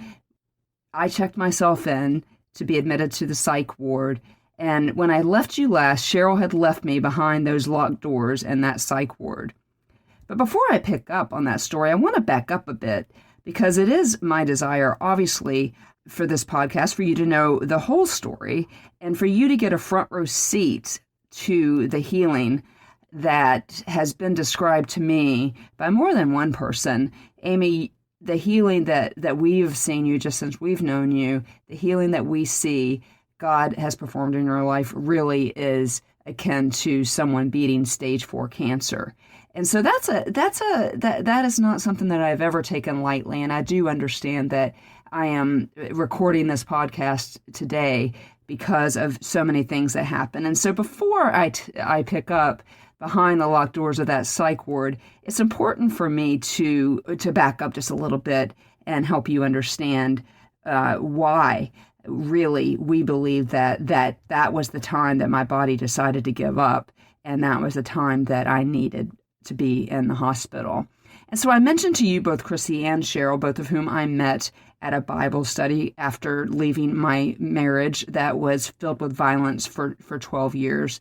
I checked myself in to be admitted to the psych ward. And when I left you last, Cheryl had left me behind those locked doors in that psych ward. But before I pick up on that story, I want to back up a bit, because it is my desire, obviously, for this podcast, for you to know the whole story, and for you to get a front row seat to the healing that has been described to me by more than one person. Amy, the healing that we've seen you just since we've known you, the healing that we see God has performed in your life really is akin to someone beating stage 4 cancer. And so that is not something that I've ever taken lightly. And I do understand that I am recording this podcast today because of so many things that happen. And so before I pick up behind the locked doors of that psych ward, it's important for me to back up just a little bit and help you understand why really we believe that was the time that my body decided to give up, and that was the time that I needed to be in the hospital. And so I mentioned to you both Chrissy and Cheryl, both of whom I met at a Bible study after leaving my marriage that was filled with violence for 12 years.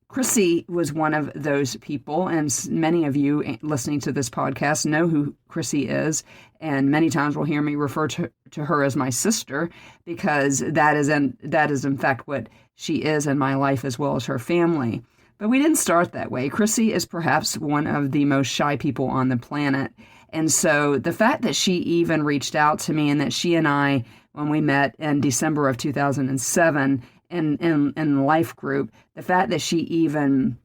Chrissy was one of those people, and many of you listening to this podcast know who Chrissy is, and many times will hear me refer to her as my sister, because that is in fact what she is in my life, as well as her family. But we didn't start that way. Chrissy is perhaps one of the most shy people on the planet, And so the fact that she even reached out to me, and that she and I, when we met in December of 2007 in the life group, the fact that she even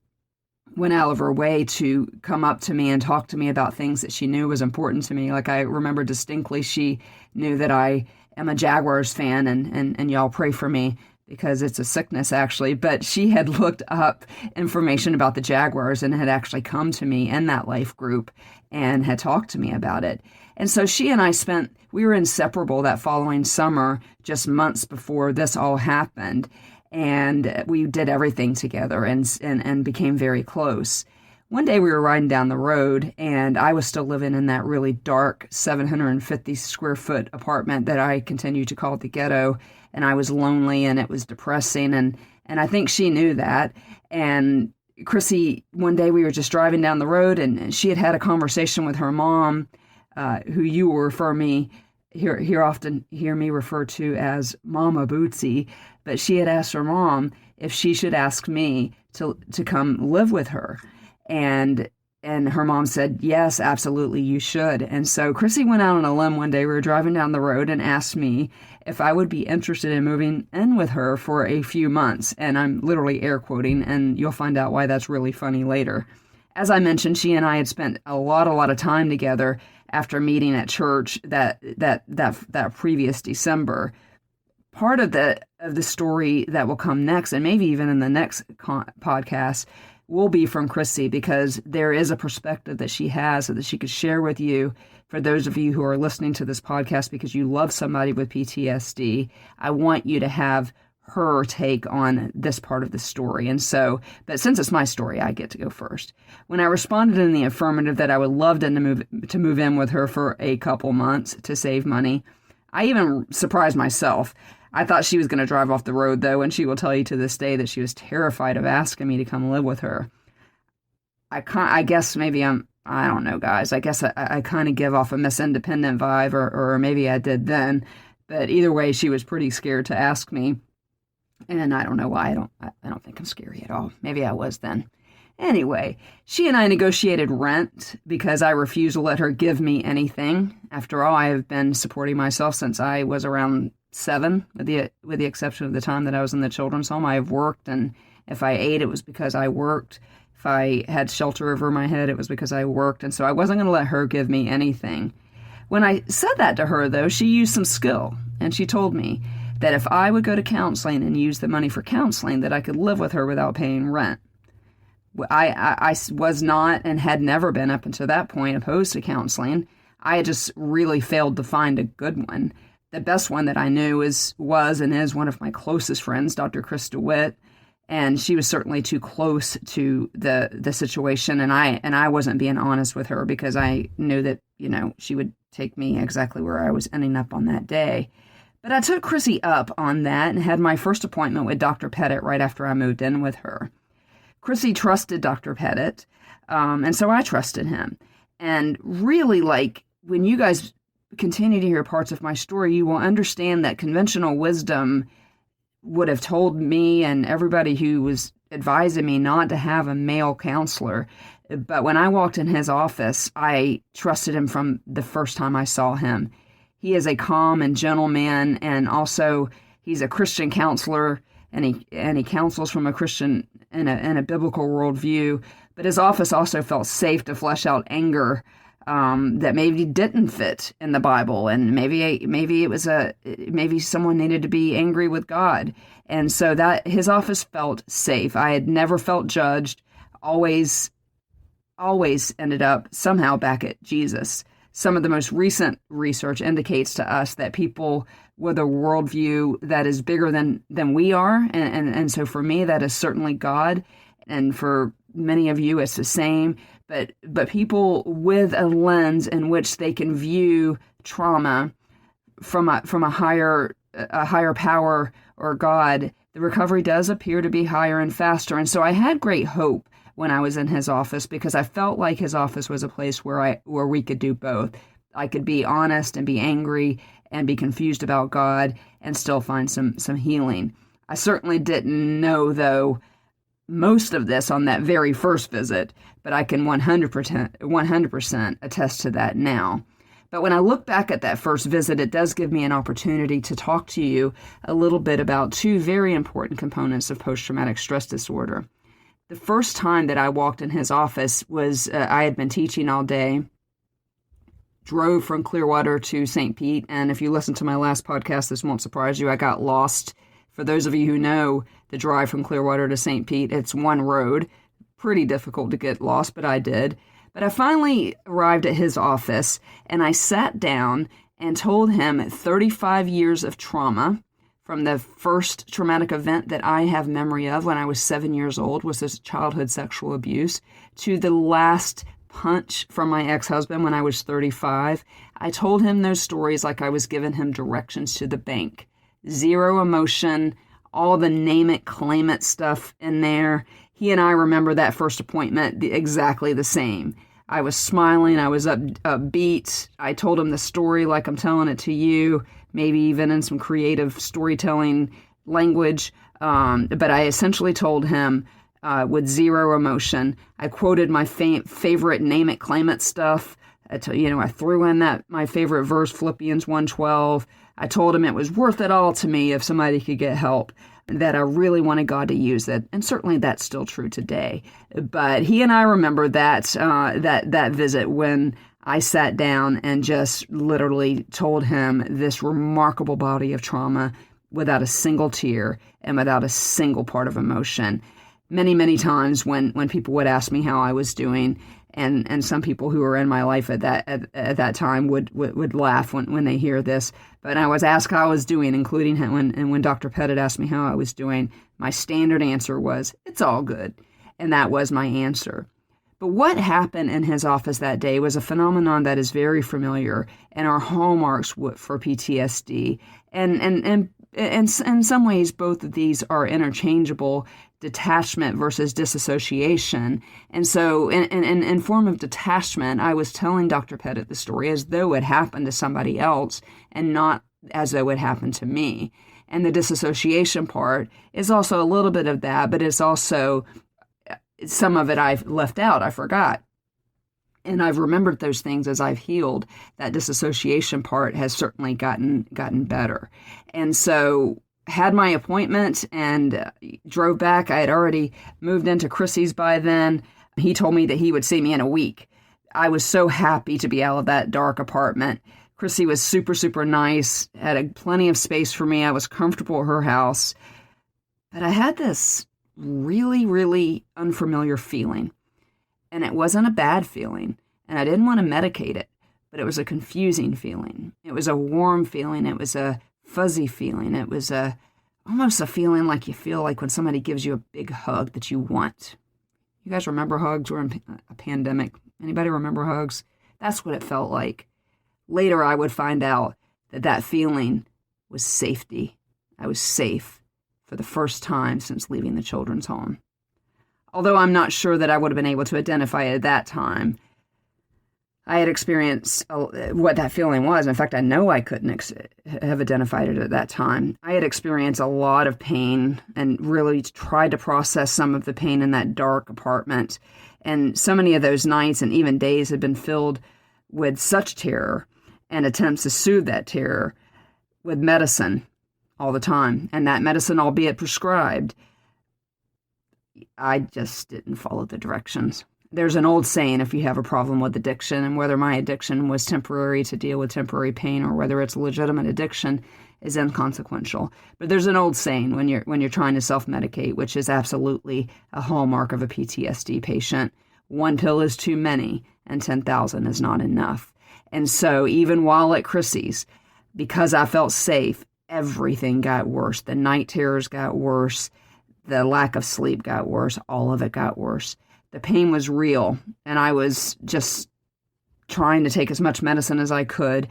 went out of her way to come up to me and talk to me about things that she knew was important to me. Like, I remember distinctly, she knew that I am a Jaguars fan, and y'all pray for me because it's a sickness, actually. But she had looked up information about the Jaguars and had actually come to me in that life group and had talked to me about it. And so she and I we were inseparable that following summer, just months before this all happened. And we did everything together and became very close. One day we were riding down the road, and I was still living in that really dark 750 square foot apartment that I continue to call the ghetto. And I was lonely, and it was depressing. And I think she knew that. And Chrissy, one day we were just driving down the road, and she had had a conversation with her mom, who you will often hear me refer to as Mama Bootsy. But she had asked her mom if she should ask me to come live with her. And her mom said, yes, absolutely, you should. And so Chrissy went out on a limb one day. We were driving down the road and asked me if I would be interested in moving in with her for a few months. And I'm literally air quoting, and you'll find out why that's really funny later. As I mentioned, she and I had spent a lot of time together after meeting at church that previous December. Part of the story that will come next, and maybe even in the next podcast, will be from Chrissy, because there is a perspective that she has that she could share with you. For those of you who are listening to this podcast because you love somebody with PTSD, I want you to have her take on this part of the story. And so, but since it's my story, I get to go first. When I responded in the affirmative that I would love to move in with her for a couple months to save money, I even surprised myself. I thought she was going to drive off the road, though, and she will tell you to this day that she was terrified of asking me to come live with her. I guess maybe I don't know, guys. I guess I kind of give off a Miss Independent vibe, or maybe I did then. But either way, she was pretty scared to ask me. And I don't know why. I don't think I'm scary at all. Maybe I was then. Anyway, she and I negotiated rent because I refused to let her give me anything. After all, I have been supporting myself since I was around 7, with the exception of the time that I was in the children's home. I have worked, and if I ate, it was because I worked. If I had shelter over my head, it was because I worked. And so I wasn't going to let her give me anything. When I said that to her, though, she used some skill, and she told me that if I would go to counseling and use the money for counseling, that I could live with her without paying rent. I was not, and had never been up until that point, opposed to counseling. I had just really failed to find a good one. The best one that I knew was and is one of my closest friends, Dr. Chris DeWitt, and she was certainly too close to the situation, and I wasn't being honest with her because I knew that, she would take me exactly where I was ending up on that day. But I took Chrissy up on that and had my first appointment with Dr. Pettit right after I moved in with her. Chrissy trusted Dr. Pettit, and so I trusted him. And really, when you guys continue to hear parts of my story, you will understand that conventional wisdom would have told me and everybody who was advising me not to have a male counselor. But when I walked in his office, I trusted him from the first time I saw him. He is a calm and gentle man, and also he's a Christian counselor, and he counsels from a Christian in a biblical worldview. But his office also felt safe to flesh out anger that maybe didn't fit in the Bible, and maybe someone needed to be angry with God, and so that his office felt safe. I had never felt judged. Always ended up somehow back at Jesus. Some of the most recent research indicates to us that people with a worldview that is bigger than we are, and so for me that is certainly God, and for many of you it's the same. But people with a lens in which they can view trauma from a higher power or God, the recovery does appear to be higher and faster. And so I had great hope when I was in his office, because I felt like his office was a place where we could do both. I could be honest and be angry and be confused about God and still find some healing. I certainly didn't know, though, most of this on that very first visit, but I can 100% attest to that now. But when I look back at that first visit, it does give me an opportunity to talk to you a little bit about two very important components of post-traumatic stress disorder. The first time that I walked in his office was I had been teaching all day, drove from Clearwater to St. Pete, and if you listen to my last podcast, this won't surprise you, I got lost. For those of you who know the drive from Clearwater to St. Pete, it's one road. Pretty difficult to get lost, but I did. But I finally arrived at his office, and I sat down and told him 35 years of trauma from the first traumatic event that I have memory of when I was 7 years old, was this childhood sexual abuse, to the last punch from my ex-husband when I was 35. I told him those stories like I was giving him directions to the bank. Zero emotion, all the name it, claim it stuff in there. He and I remember that first appointment exactly the same. I was smiling, I was upbeat. I told him the story like I'm telling it to you, maybe even in some creative storytelling language. But I essentially told him with zero emotion. I quoted my favorite name it, claim it stuff. I threw in my favorite verse, Philippians 1:12. I told him it was worth it all to me if somebody could get help, that I really wanted God to use it. And certainly that's still true today. But he and I remember that visit when I sat down and just literally told him this remarkable body of trauma without a single tear and without a single part of emotion. Many, many times when people would ask me how I was doing, and some people who were in my life at that time would laugh when they hear this. But I was asked how I was doing, including when Dr. Pettit asked me how I was doing, my standard answer was, "It's all good." And that was my answer. But what happened in his office that day was a phenomenon that is very familiar and are hallmarks for PTSD. And in some ways, both of these are interchangeable, detachment versus dissociation. And so in form of detachment, I was telling Dr. Pettit the story as though it happened to somebody else and not as though it happened to me. And the disassociation part is also a little bit of that, but it's also some of it I've left out, I forgot. And I've remembered those things as I've healed. That disassociation part has certainly gotten better. And so had my appointment and drove back. I had already moved into Chrissy's by then. He told me that he would see me in a week. I was so happy to be out of that dark apartment. Chrissy was super, super nice, had plenty of space for me. I was comfortable at her house. But I had this really, really unfamiliar feeling. And it wasn't a bad feeling. And I didn't want to medicate it, but it was a confusing feeling. It was a warm feeling. It was a fuzzy feeling. It was almost a feeling like you feel like when somebody gives you a big hug that you want. You guys remember hugs? We're in a pandemic. Anybody remember hugs? That's what it felt like. Later, I would find out that feeling was safety. I was safe for the first time since leaving the children's home. Although I'm not sure that I would have been able to identify it at that time, I had experienced what that feeling was. In fact, I know I couldn't have identified it at that time. I had experienced a lot of pain and really tried to process some of the pain in that dark apartment. And so many of those nights and even days had been filled with such terror and attempts to soothe that terror with medicine all the time. And that medicine, albeit prescribed, I just didn't follow the directions. There's an old saying, if you have a problem with addiction, and whether my addiction was temporary to deal with temporary pain or whether it's a legitimate addiction is inconsequential. But there's an old saying when you're trying to self-medicate, which is absolutely a hallmark of a PTSD patient. One pill is too many and 10,000 is not enough. And so even while at Chrissy's, because I felt safe, everything got worse. The night terrors got worse. The lack of sleep got worse. All of it got worse. The pain was real, and I was just trying to take as much medicine as I could.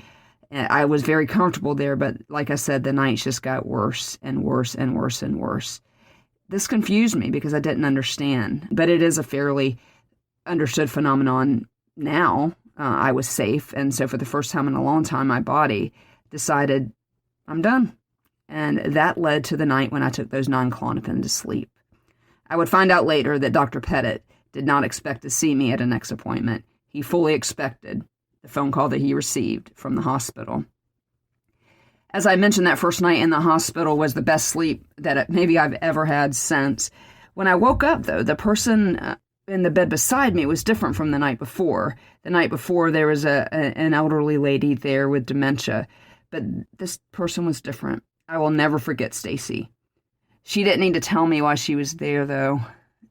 I was very comfortable there, but like I said, the nights just got worse and worse and worse and worse. This confused me because I didn't understand, but it is a fairly understood phenomenon now. I was safe, and so for the first time in a long time, my body decided, I'm done. And that led to the night when I took those non-Klonopin to sleep. I would find out later that Dr. Pettit did not expect to see me at a next appointment. He fully expected the phone call that he received from the hospital. As I mentioned, that first night in the hospital was the best sleep that maybe I've ever had since. When I woke up, though, the person in the bed beside me was different from the night before. The night before, there was an elderly lady there with dementia, but this person was different. I will never forget Stacy. She didn't need to tell me why she was there, though.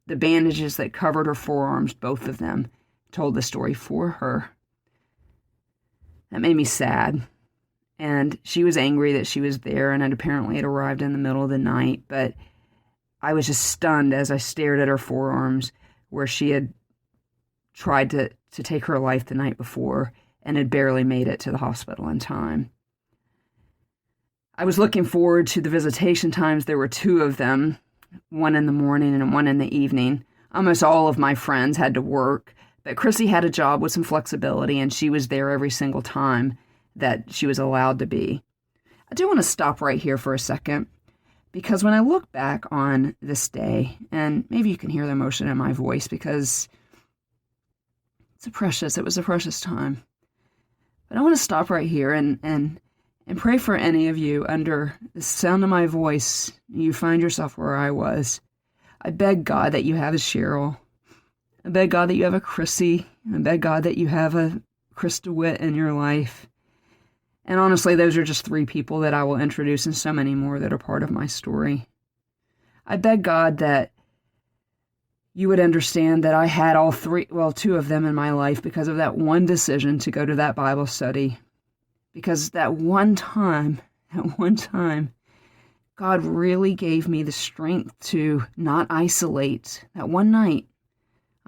The bandages that covered her forearms, both of them, told the story for her. That made me sad. And she was angry that she was there, and apparently it arrived in the middle of the night. But I was just stunned as I stared at her forearms where she had tried to take her life the night before and had barely made it to the hospital in time. I was looking forward to the visitation times. There were 2 of them, one in the morning and one in the evening. Almost all of my friends had to work, but Chrissy had a job with some flexibility, and she was there every single time that she was allowed to be. I do want to stop right here for a second, because when I look back on this day, and maybe you can hear the emotion in my voice because it was a precious time. But I want to stop right here and pray for any of you under the sound of my voice. You find yourself where I was. I beg God that you have a Cheryl. I beg God that you have a Chrissy. I beg God that you have a Chris DeWitt in your life. And honestly, those are just 3 people that I will introduce, and so many more that are part of my story. I beg God that you would understand that I had 2 of them in my life because of that one decision to go to that Bible study. Because that one time, God really gave me the strength to not isolate. That one night,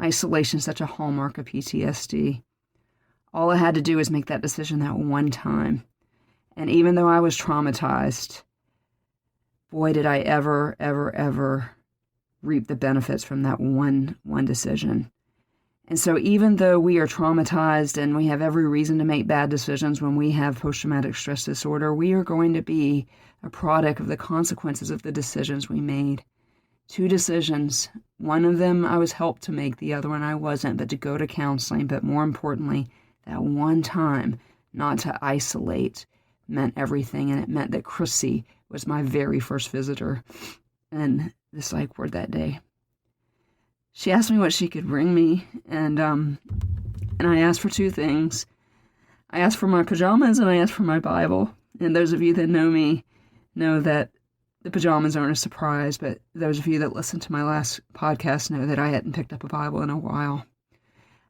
isolation is such a hallmark of PTSD. All I had to do was make that decision that one time. And even though I was traumatized, boy, did I ever reap the benefits from that one decision. And so even though we are traumatized and we have every reason to make bad decisions when we have post-traumatic stress disorder, we are going to be a product of the consequences of the decisions we made. 2 decisions. One of them I was helped to make, the other one I wasn't, but to go to counseling. But more importantly, that one time not to isolate meant everything, and it meant that Chrissy was my very first visitor in the psych ward that day. She asked me what she could bring me, and I asked for 2 things. I asked for my pajamas, and I asked for my Bible. And those of you that know me know that the pajamas aren't a surprise, but those of you that listened to my last podcast know that I hadn't picked up a Bible in a while.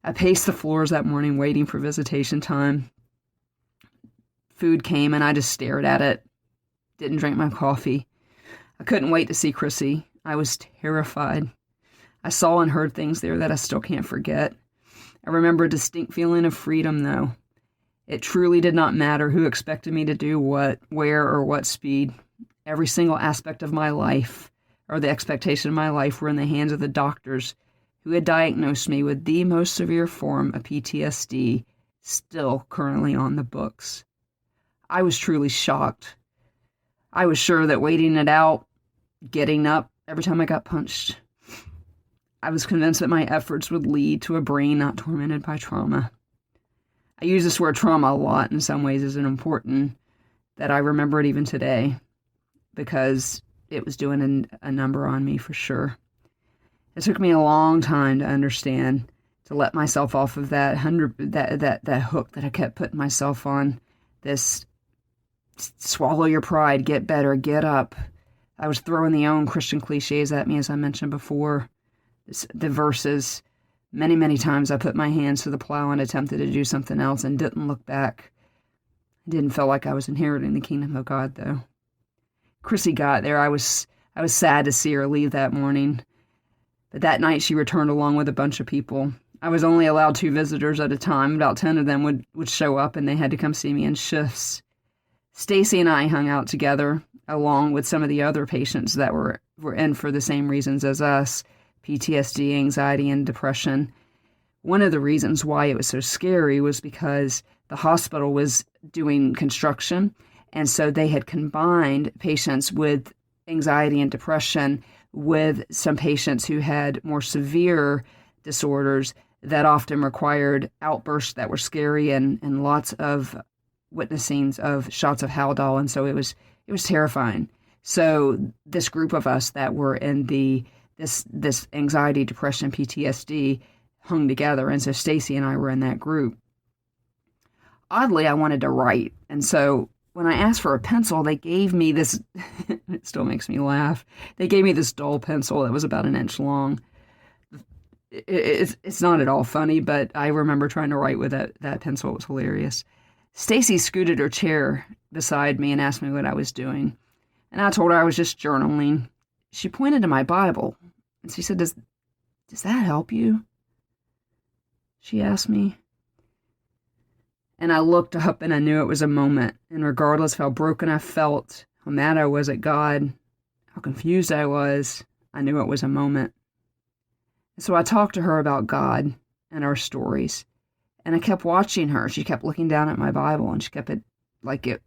I paced the floors that morning waiting for visitation time. Food came, and I just stared at it. Didn't drink my coffee. I couldn't wait to see Chrissy. I was terrified. I saw and heard things there that I still can't forget. I remember a distinct feeling of freedom, though. It truly did not matter who expected me to do what, where, or what speed. Every single aspect of my life, or the expectation of my life, were in the hands of the doctors who had diagnosed me with the most severe form of PTSD, still currently on the books. I was truly shocked. I was sure that waiting it out, getting up every time I got punched, I was convinced that my efforts would lead to a brain not tormented by trauma. I use this word trauma a lot. In some ways, it's important that I remember it even today, because it was doing a number on me for sure. It took me a long time to understand, to let myself off of that hook that I kept putting myself on. This swallow your pride, get better, get up. I was throwing the own Christian cliches at me, as I mentioned before. The verses. Many, many times I put my hands to the plow and attempted to do something else and didn't look back. I didn't feel like I was inheriting the kingdom of God, though. Chrissy got there. I was sad to see her leave that morning. But that night she returned along with a bunch of people. I was only allowed 2 visitors at a time. About 10 of them would show up, and they had to come see me in shifts. Stacy and I hung out together, along with some of the other patients that were in for the same reasons as us. PTSD, anxiety, and depression. One of the reasons why it was so scary was because the hospital was doing construction, and so they had combined patients with anxiety and depression with some patients who had more severe disorders that often required outbursts that were scary and lots of witnessing of shots of Haldol. And so it was terrifying. So this group of us that were in this anxiety, depression, PTSD hung together. And so Stacy and I were in that group. Oddly, I wanted to write. And so when I asked for a pencil, they gave me this, it still makes me laugh. They gave me this dull pencil that was about an inch long. It's not at all funny, but I remember trying to write with that pencil. It was hilarious. Stacy scooted her chair beside me and asked me what I was doing. And I told her I was just journaling. She pointed to my Bible and she said, Does that help you? She asked me. And I looked up and I knew it was a moment. And regardless of how broken I felt, how mad I was at God, how confused I was, I knew it was a moment. And so I talked to her about God and our stories. And I kept watching her. She kept looking down at my Bible and she kept it like it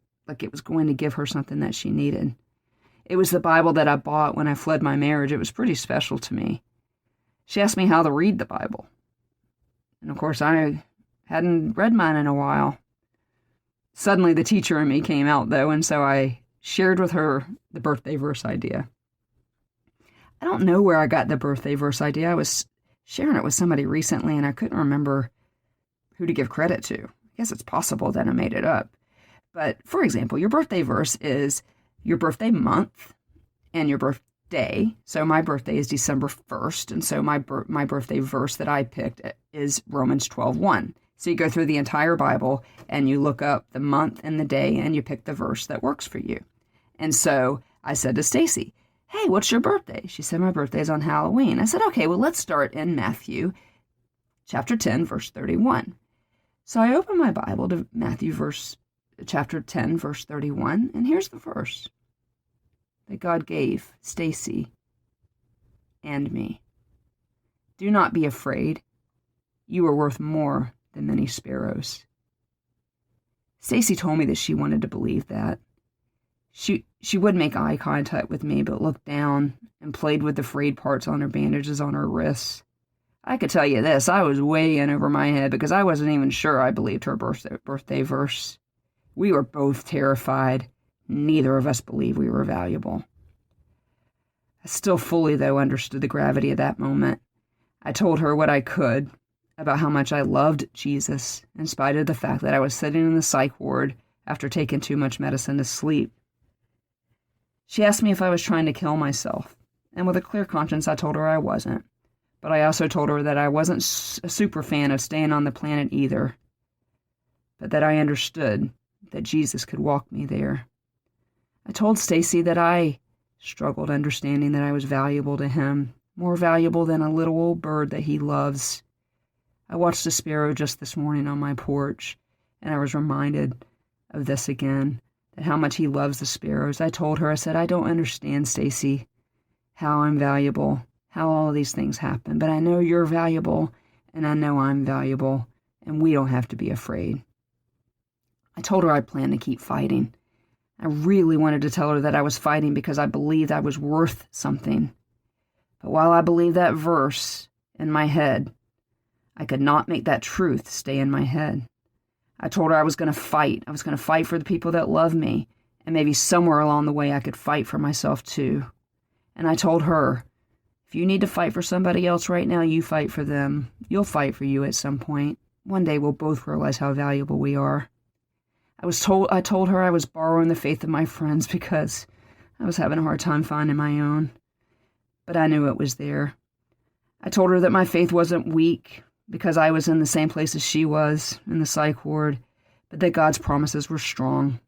was going to give her something that she needed. It was the Bible that I bought when I fled my marriage. It was pretty special to me. She asked me how to read the Bible. And of course, I hadn't read mine in a while. Suddenly, the teacher in me came out, though, and so I shared with her the birthday verse idea. I don't know where I got the birthday verse idea. I was sharing it with somebody recently, and I couldn't remember who to give credit to. I guess it's possible that I made it up. But, for example, your birthday verse is your birthday month and your birthday. So my birthday is December 1st, and so my birthday verse that I picked is Romans 12:1. So you go through the entire Bible and you look up the month and the day and you pick the verse that works for you. And so I said to Stacy, hey, what's your birthday? She said, my birthday's on Halloween. I said, okay, well, let's start in Matthew chapter 10, verse 31. So I opened my Bible to Matthew chapter 10, verse 31, and here's the verse that God gave Stacy and me. Do not be afraid. You are worth more than many sparrows. Stacy told me that she wanted to believe that. She would make eye contact with me, but looked down and played with the frayed parts on her bandages on her wrists. I could tell you this, I was way in over my head because I wasn't even sure I believed her birthday verse. We were both terrified. Neither of us believed we were valuable. I still fully, though, understood the gravity of that moment. I told her what I could about how much I loved Jesus, in spite of the fact that I was sitting in the psych ward after taking too much medicine to sleep. She asked me if I was trying to kill myself, and with a clear conscience, I told her I wasn't. But I also told her that I wasn't a super fan of staying on the planet either, but that I understood that Jesus could walk me there. I told Stacy that I struggled understanding that I was valuable to him, more valuable than a little old bird that he loves. I watched a sparrow just this morning on my porch, and I was reminded of this again, that how much he loves the sparrows. I told her, I said, I don't understand, Stacy, how I'm valuable, how all these things happen, but I know you're valuable, and I know I'm valuable, and we don't have to be afraid. I told her I planned to keep fighting. I really wanted to tell her that I was fighting because I believed I was worth something. But while I believed that verse in my head, I could not make that truth stay in my head. I told her I was going to fight. I was going to fight for the people that love me, and maybe somewhere along the way I could fight for myself too. And I told her, if you need to fight for somebody else right now, you fight for them. You'll fight for you at some point. One day we'll both realize how valuable we are. I told her I was borrowing the faith of my friends because I was having a hard time finding my own. But I knew it was there. I told her that my faith wasn't weak because I was in the same place as she was, in the psych ward, but that God's promises were strong.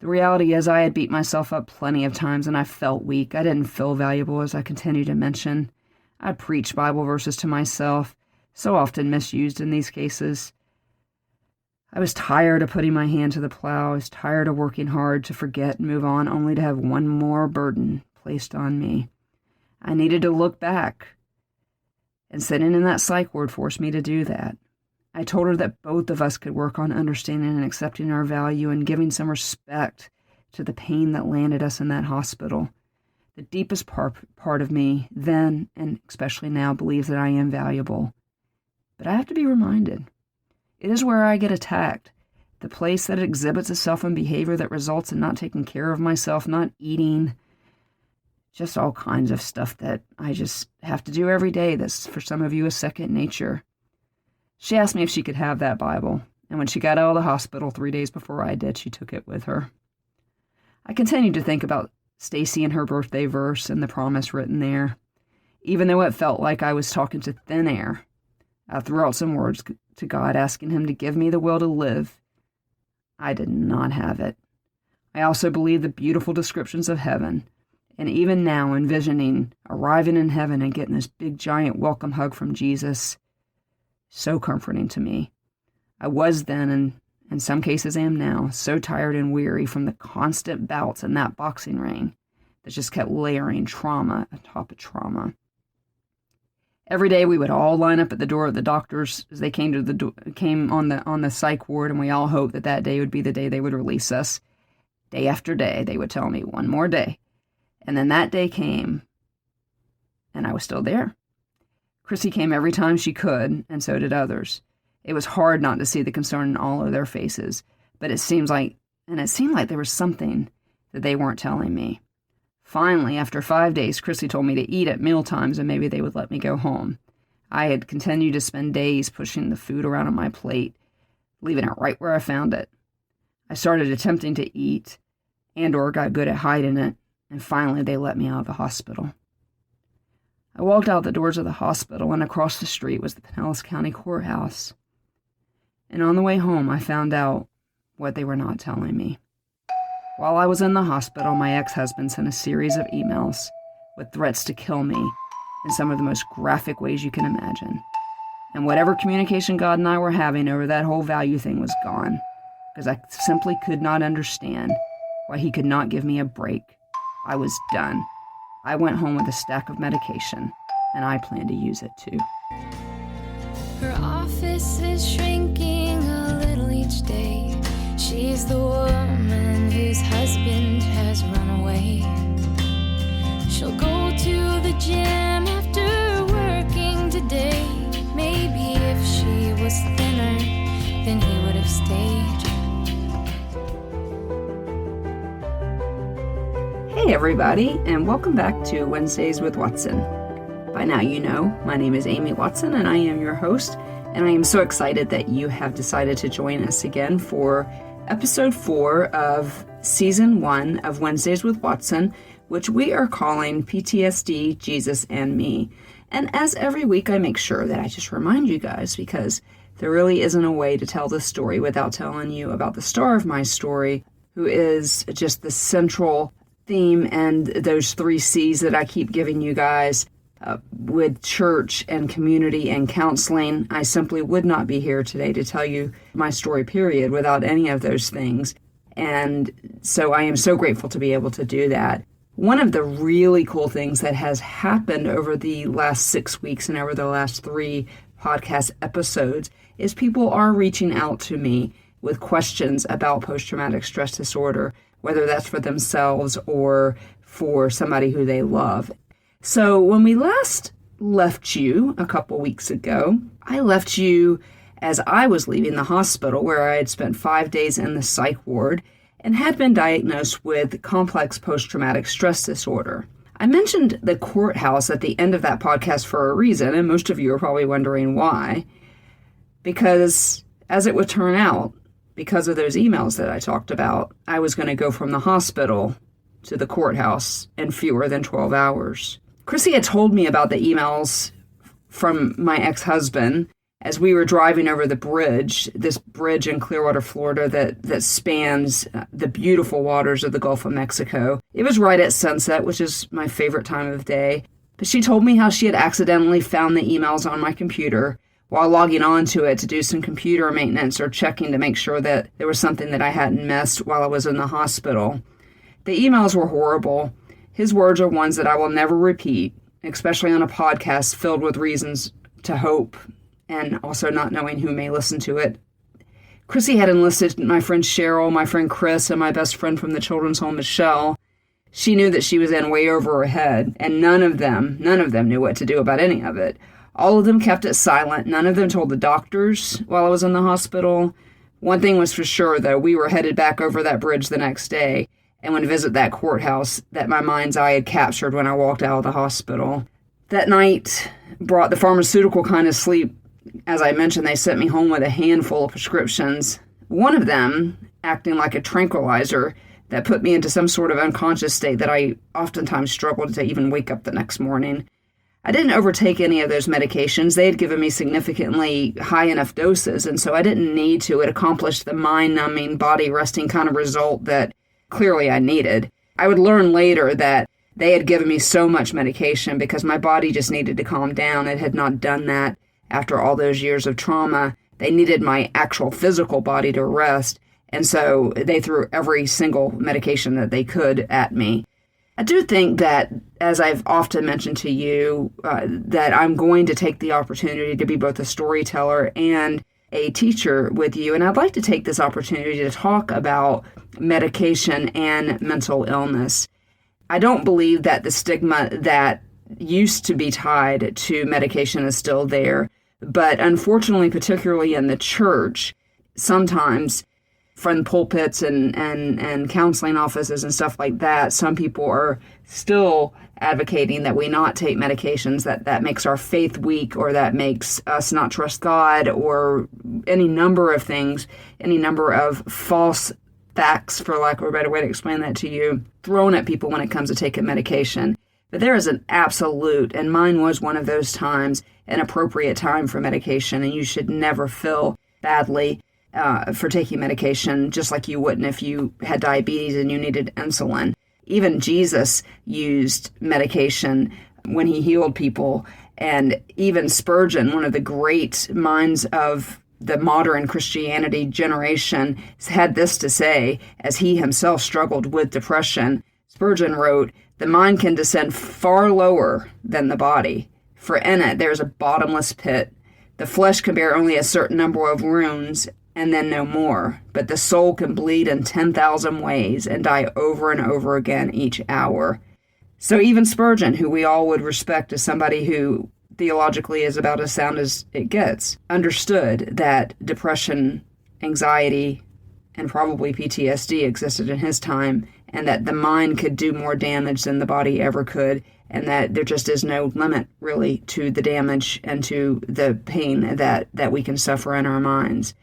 The reality is I had beat myself up plenty of times and I felt weak. I didn't feel valuable, as I continue to mention. I preached Bible verses to myself, so often misused in these cases. I was tired of putting my hand to the plow. I was tired of working hard to forget and move on, only to have one more burden placed on me. I needed to look back, and sitting in that psych ward forced me to do that. I told her that both of us could work on understanding and accepting our value and giving some respect to the pain that landed us in that hospital. The deepest part of me then, and especially now, believes that I am valuable. But I have to be reminded. It is where I get attacked. The place that exhibits itself in behavior that results in not taking care of myself, not eating, just all kinds of stuff that I just have to do every day that's for some of you is second nature. She asked me if she could have that Bible, and when she got out of the hospital 3 days before I did, she took it with her. I continued to think about Stacy and her birthday verse and the promise written there. Even though it felt like I was talking to thin air, I threw out some words to God, asking him to give me the will to live. I did not have it. I also believed the beautiful descriptions of heaven, and even now envisioning arriving in heaven and getting this big giant welcome hug from Jesus, so comforting to me. I was then, and in some cases am now, so tired and weary from the constant bouts in that boxing ring that just kept layering trauma atop of trauma. Every day we would all line up at the door of the doctors as they came on the psych ward, and we all hoped that day would be the day they would release us. Day after day, they would tell me, one more day. And then that day came, and I was still there. Chrissy came every time she could, and so did others. It was hard not to see the concern in all of their faces, but it seemed like there was something that they weren't telling me. Finally, after 5 days, Chrissy told me to eat at meal times and maybe they would let me go home. I had continued to spend days pushing the food around on my plate, leaving it right where I found it. I started attempting to eat or got good at hiding it, and finally they let me out of the hospital. I walked out the doors of the hospital, and across the street was the Pinellas County Courthouse. And on the way home, I found out what they were not telling me. While I was in the hospital, my ex-husband sent a series of emails with threats to kill me in some of the most graphic ways you can imagine. And whatever communication God and I were having over that whole value thing was gone, because I simply could not understand why he could not give me a break. I was done. I went home with a stack of medication, and I plan to use it too. Her office is shrinking a little each day. She's the woman whose husband has run away. She'll go to the gym after working today. Maybe if she was thinner, then he would have stayed. Hey everybody, and welcome back to Wednesdays with Watson. By now you know, my name is Amy Watson and I am your host, and I am so excited that you have decided to join us again for episode 4 of season 1 of Wednesdays with Watson, which we are calling PTSD, Jesus, and Me. And as every week, I make sure that I just remind you guys, because there really isn't a way to tell this story without telling you about the star of my story, who is just the central theme and those 3 C's that I keep giving you guys. With church and community and counseling, I simply would not be here today to tell you my story, period, without any of those things. And so I am so grateful to be able to do that. One of the really cool things that has happened over the last 6 weeks and over the last 3 podcast episodes is people are reaching out to me with questions about post-traumatic stress disorder, whether that's for themselves or for somebody who they love. So when we last left you a couple weeks ago, I left you as I was leaving the hospital, where I had spent 5 days in the psych ward and had been diagnosed with complex post-traumatic stress disorder. I mentioned the courthouse at the end of that podcast for a reason, and most of you are probably wondering why. Because, as it would turn out, because of those emails that I talked about, I was going to go from the hospital to the courthouse in fewer than 12 hours. Chrissy had told me about the emails from my ex-husband as we were driving over the bridge, this bridge in Clearwater, Florida, that spans the beautiful waters of the Gulf of Mexico. It was right at sunset, which is my favorite time of day. But she told me how she had accidentally found the emails on my computer while logging on to it to do some computer maintenance or checking to make sure that there was something that I hadn't missed while I was in the hospital. The emails were horrible. His words are ones that I will never repeat, especially on a podcast filled with reasons to hope and also not knowing who may listen to it. Chrissy had enlisted my friend Cheryl, my friend Chris, and my best friend from the children's home, Michelle, She knew that she was in way over her head, and none of them knew what to do about any of it. All of them kept it silent. None of them told the doctors while I was in the hospital. One thing was for sure, though, we were headed back over that bridge the next day and would visit that courthouse that my mind's eye had captured when I walked out of the hospital. That night brought the pharmaceutical kind of sleep. As I mentioned, they sent me home with a handful of prescriptions. One of them acting like a tranquilizer that put me into some sort of unconscious state that I oftentimes struggled to even wake up the next morning. I didn't overtake any of those medications. They had given me significantly high enough doses, and so I didn't need to. It accomplished the mind-numbing, body-resting kind of result that clearly I needed. I would learn later that they had given me so much medication because my body just needed to calm down. It had not done that after all those years of trauma. They needed my actual physical body to rest, and so they threw every single medication that they could at me. I do think that, as I've often mentioned to you, that I'm going to take the opportunity to be both a storyteller and a teacher with you, and I'd like to take this opportunity to talk about medication and mental illness. I don't believe that the stigma that used to be tied to medication is still there, but unfortunately, particularly in the church, sometimes from pulpits and counseling offices and stuff like that, some people are still advocating that we not take medications, that makes our faith weak, or that makes us not trust God, or any number of things, any number of false facts, for lack of a better way to explain that to you, thrown at people when it comes to taking medication. But there is an absolute, and mine was one of those times, an appropriate time for medication, and you should never feel badly for taking medication, just like you wouldn't if you had diabetes and you needed insulin. Even Jesus used medication when he healed people, and even Spurgeon, one of the great minds of the modern Christianity generation, had this to say as he himself struggled with depression. Spurgeon wrote, "The mind can descend far lower than the body, for in it there is a bottomless pit. The flesh can bear only a certain number of wounds, and then no more. But the soul can bleed in 10,000 ways and die over and over again each hour." So even Spurgeon, who we all would respect as somebody who theologically is about as sound as it gets, understood that depression, anxiety, and probably PTSD existed in his time, and that the mind could do more damage than the body ever could, and that there just is no limit, really, to the damage and to the pain that we can suffer in our minds.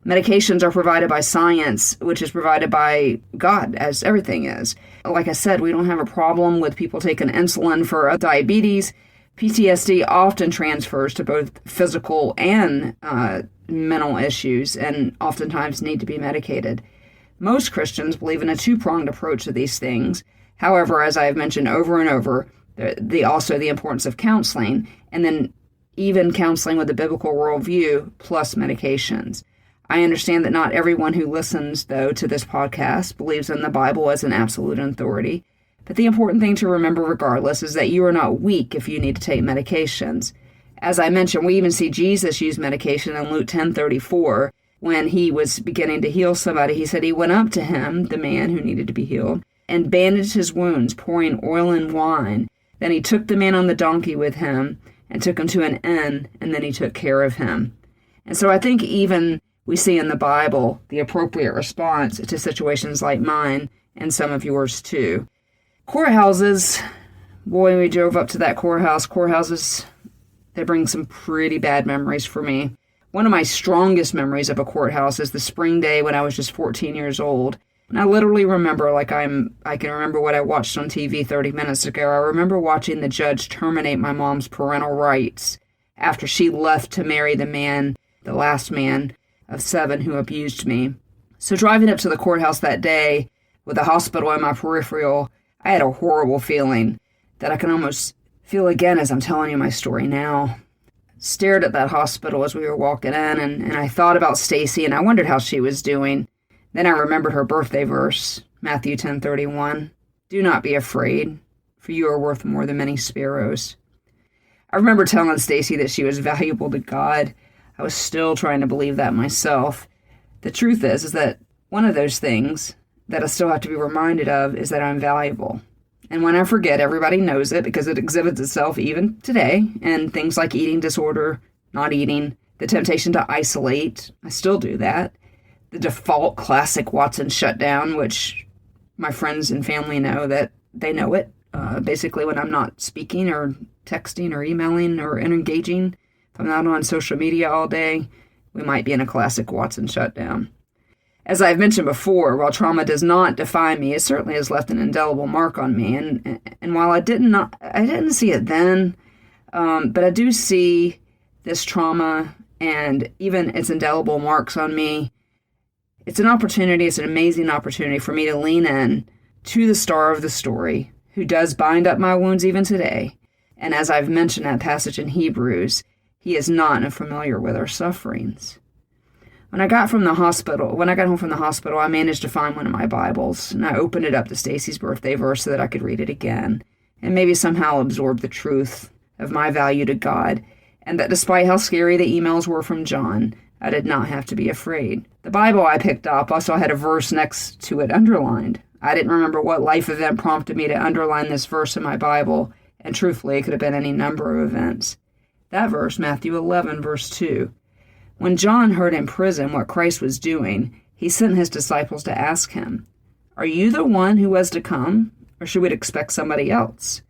Medications are provided by science, which is provided by God, as everything is. Like I said, we don't have a problem with people taking insulin for diabetes. PTSD often transfers to both physical and mental issues, and oftentimes need to be medicated. Most Christians believe in a two-pronged approach to these things. However, as I have mentioned over and over, also the importance of counseling, and then even counseling with a biblical worldview plus medications. I understand that not everyone who listens, though, to this podcast believes in the Bible as an absolute authority, but the important thing to remember regardless is that you are not weak if you need to take medications. As I mentioned, we even see Jesus use medication in Luke 10:34. When he was beginning to heal somebody, he said he went up to him, the man who needed to be healed, and bandaged his wounds, pouring oil and wine. Then he took the man on the donkey with him and took him to an inn, and then he took care of him. And so I think even we see in the Bible the appropriate response to situations like mine, and some of yours too. Courthouses, boy, we drove up to that courthouses, they bring some pretty bad memories for me. One of my strongest memories of a courthouse is the spring day when I was just 14 years old. And I literally remember, I can remember what I watched on TV 30 minutes ago. I remember watching the judge terminate my mom's parental rights after she left to marry the last man of 7 who abused me. So driving up to the courthouse that day with the hospital in my peripheral, I had a horrible feeling that I can almost feel again as I'm telling you my story now. Stared at that hospital as we were walking in, and I thought about Stacy, and I wondered how she was doing. Then I remembered her birthday verse, Matthew 10:31. "Do not be afraid, for you are worth more than many sparrows." I remember telling Stacy that she was valuable to God. I was still trying to believe that myself. The truth is that one of those things that I still have to be reminded of is that I'm valuable. And when I forget, everybody knows it because it exhibits itself even today in things like eating disorder, not eating, the temptation to isolate. I still do that. The default classic Watson shutdown, which my friends and family know that they know it. Basically, when I'm not speaking or texting or emailing or engaging, if I'm not on social media all day, we might be in a classic Watson shutdown. As I've mentioned before, while trauma does not define me, it certainly has left an indelible mark on me. And while I didn't see it then, but I do see this trauma and even its indelible marks on me. It's an opportunity, it's an amazing opportunity for me to lean in to the star of the story, who does bind up my wounds even today. And as I've mentioned that passage in Hebrews, he is not unfamiliar with our sufferings. When I got home from the hospital, I managed to find one of my Bibles, and I opened it up to Stacy's birthday verse so that I could read it again, and maybe somehow absorb the truth of my value to God, and that despite how scary the emails were from John, I did not have to be afraid. The Bible I picked up also had a verse next to it underlined. I didn't remember what life event prompted me to underline this verse in my Bible, and truthfully, it could have been any number of events. That verse, Matthew 11, verse 2. When John heard in prison what Christ was doing, he sent his disciples to ask him, "Are you the one who was to come, or should we expect somebody else?"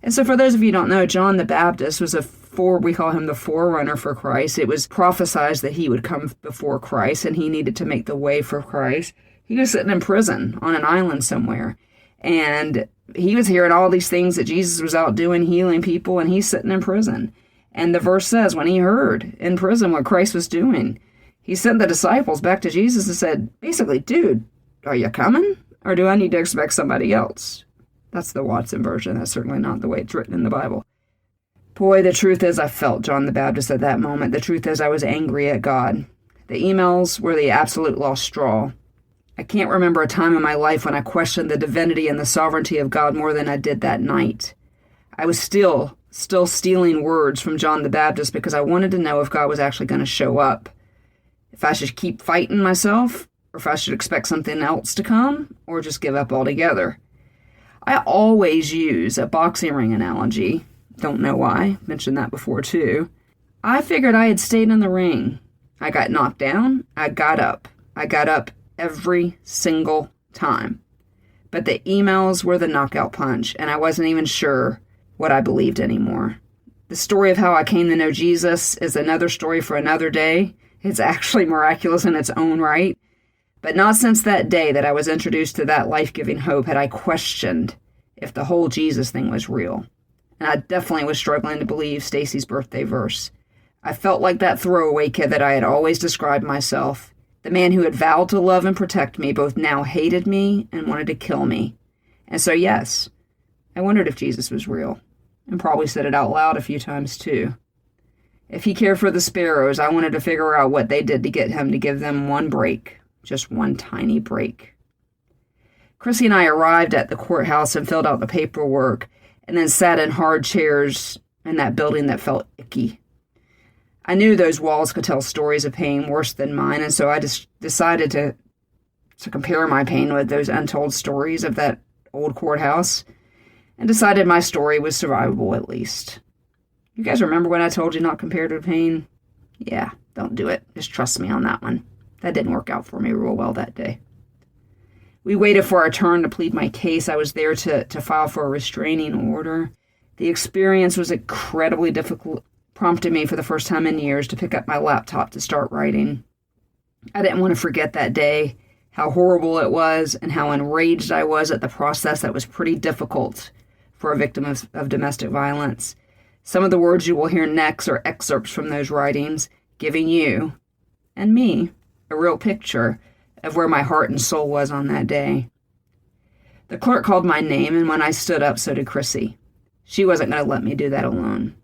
And so for those of you who don't know, John the Baptist was we call him the forerunner for Christ. It was prophesied that he would come before Christ, and he needed to make the way for Christ. He was sitting in prison on an island somewhere, and he was hearing all these things that Jesus was out doing, healing people, and he's sitting in prison. And the verse says, when he heard in prison what Christ was doing, he sent the disciples back to Jesus and said, basically, dude, are you coming? Or do I need to expect somebody else? That's the Watson version. That's certainly not the way it's written in the Bible. Boy, the truth is I felt John the Baptist at that moment. The truth is I was angry at God. The emails were the absolute lost straw. I can't remember a time in my life when I questioned the divinity and the sovereignty of God more than I did that night. I was still stealing words from John the Baptist because I wanted to know if God was actually going to show up. If I should keep fighting myself, or if I should expect something else to come, or just give up altogether. I always use a boxing ring analogy. Don't know why. Mentioned that before too. I figured I had stayed in the ring. I got knocked down. I got up. I got up every single time. But the emails were the knockout punch, and I wasn't even sure what I believed anymore. The story of how I came to know Jesus is another story for another day. It's actually miraculous in its own right. But not since that day that I was introduced to that life-giving hope had I questioned if the whole Jesus thing was real. And I definitely was struggling to believe Stacy's birthday verse. I felt like that throwaway kid that I had always described myself. The man who had vowed to love and protect me both now hated me and wanted to kill me. And so yes, I wondered if Jesus was real, and probably said it out loud a few times too. If he cared for the sparrows, I wanted to figure out what they did to get him to give them one break, just one tiny break. Chrissy and I arrived at the courthouse and filled out the paperwork, and then sat in hard chairs in that building that felt icky. I knew those walls could tell stories of pain worse than mine, and so I just decided to compare my pain with those untold stories of that old courthouse, and decided my story was survivable at least. You guys remember when I told you not compare to pain? Yeah, don't do it. Just trust me on that one. That didn't work out for me real well that day. We waited for our turn to plead my case. I was there to file for a restraining order. The experience was incredibly difficult, prompted me for the first time in years to pick up my laptop to start writing. I didn't want to forget that day, how horrible it was, and how enraged I was at the process that was pretty difficult for a victim of domestic violence. Some of the words you will hear next are excerpts from those writings, giving you, and me, a real picture of where my heart and soul was on that day. The clerk called my name, and when I stood up, so did Chrissy. She wasn't going to let me do that alone.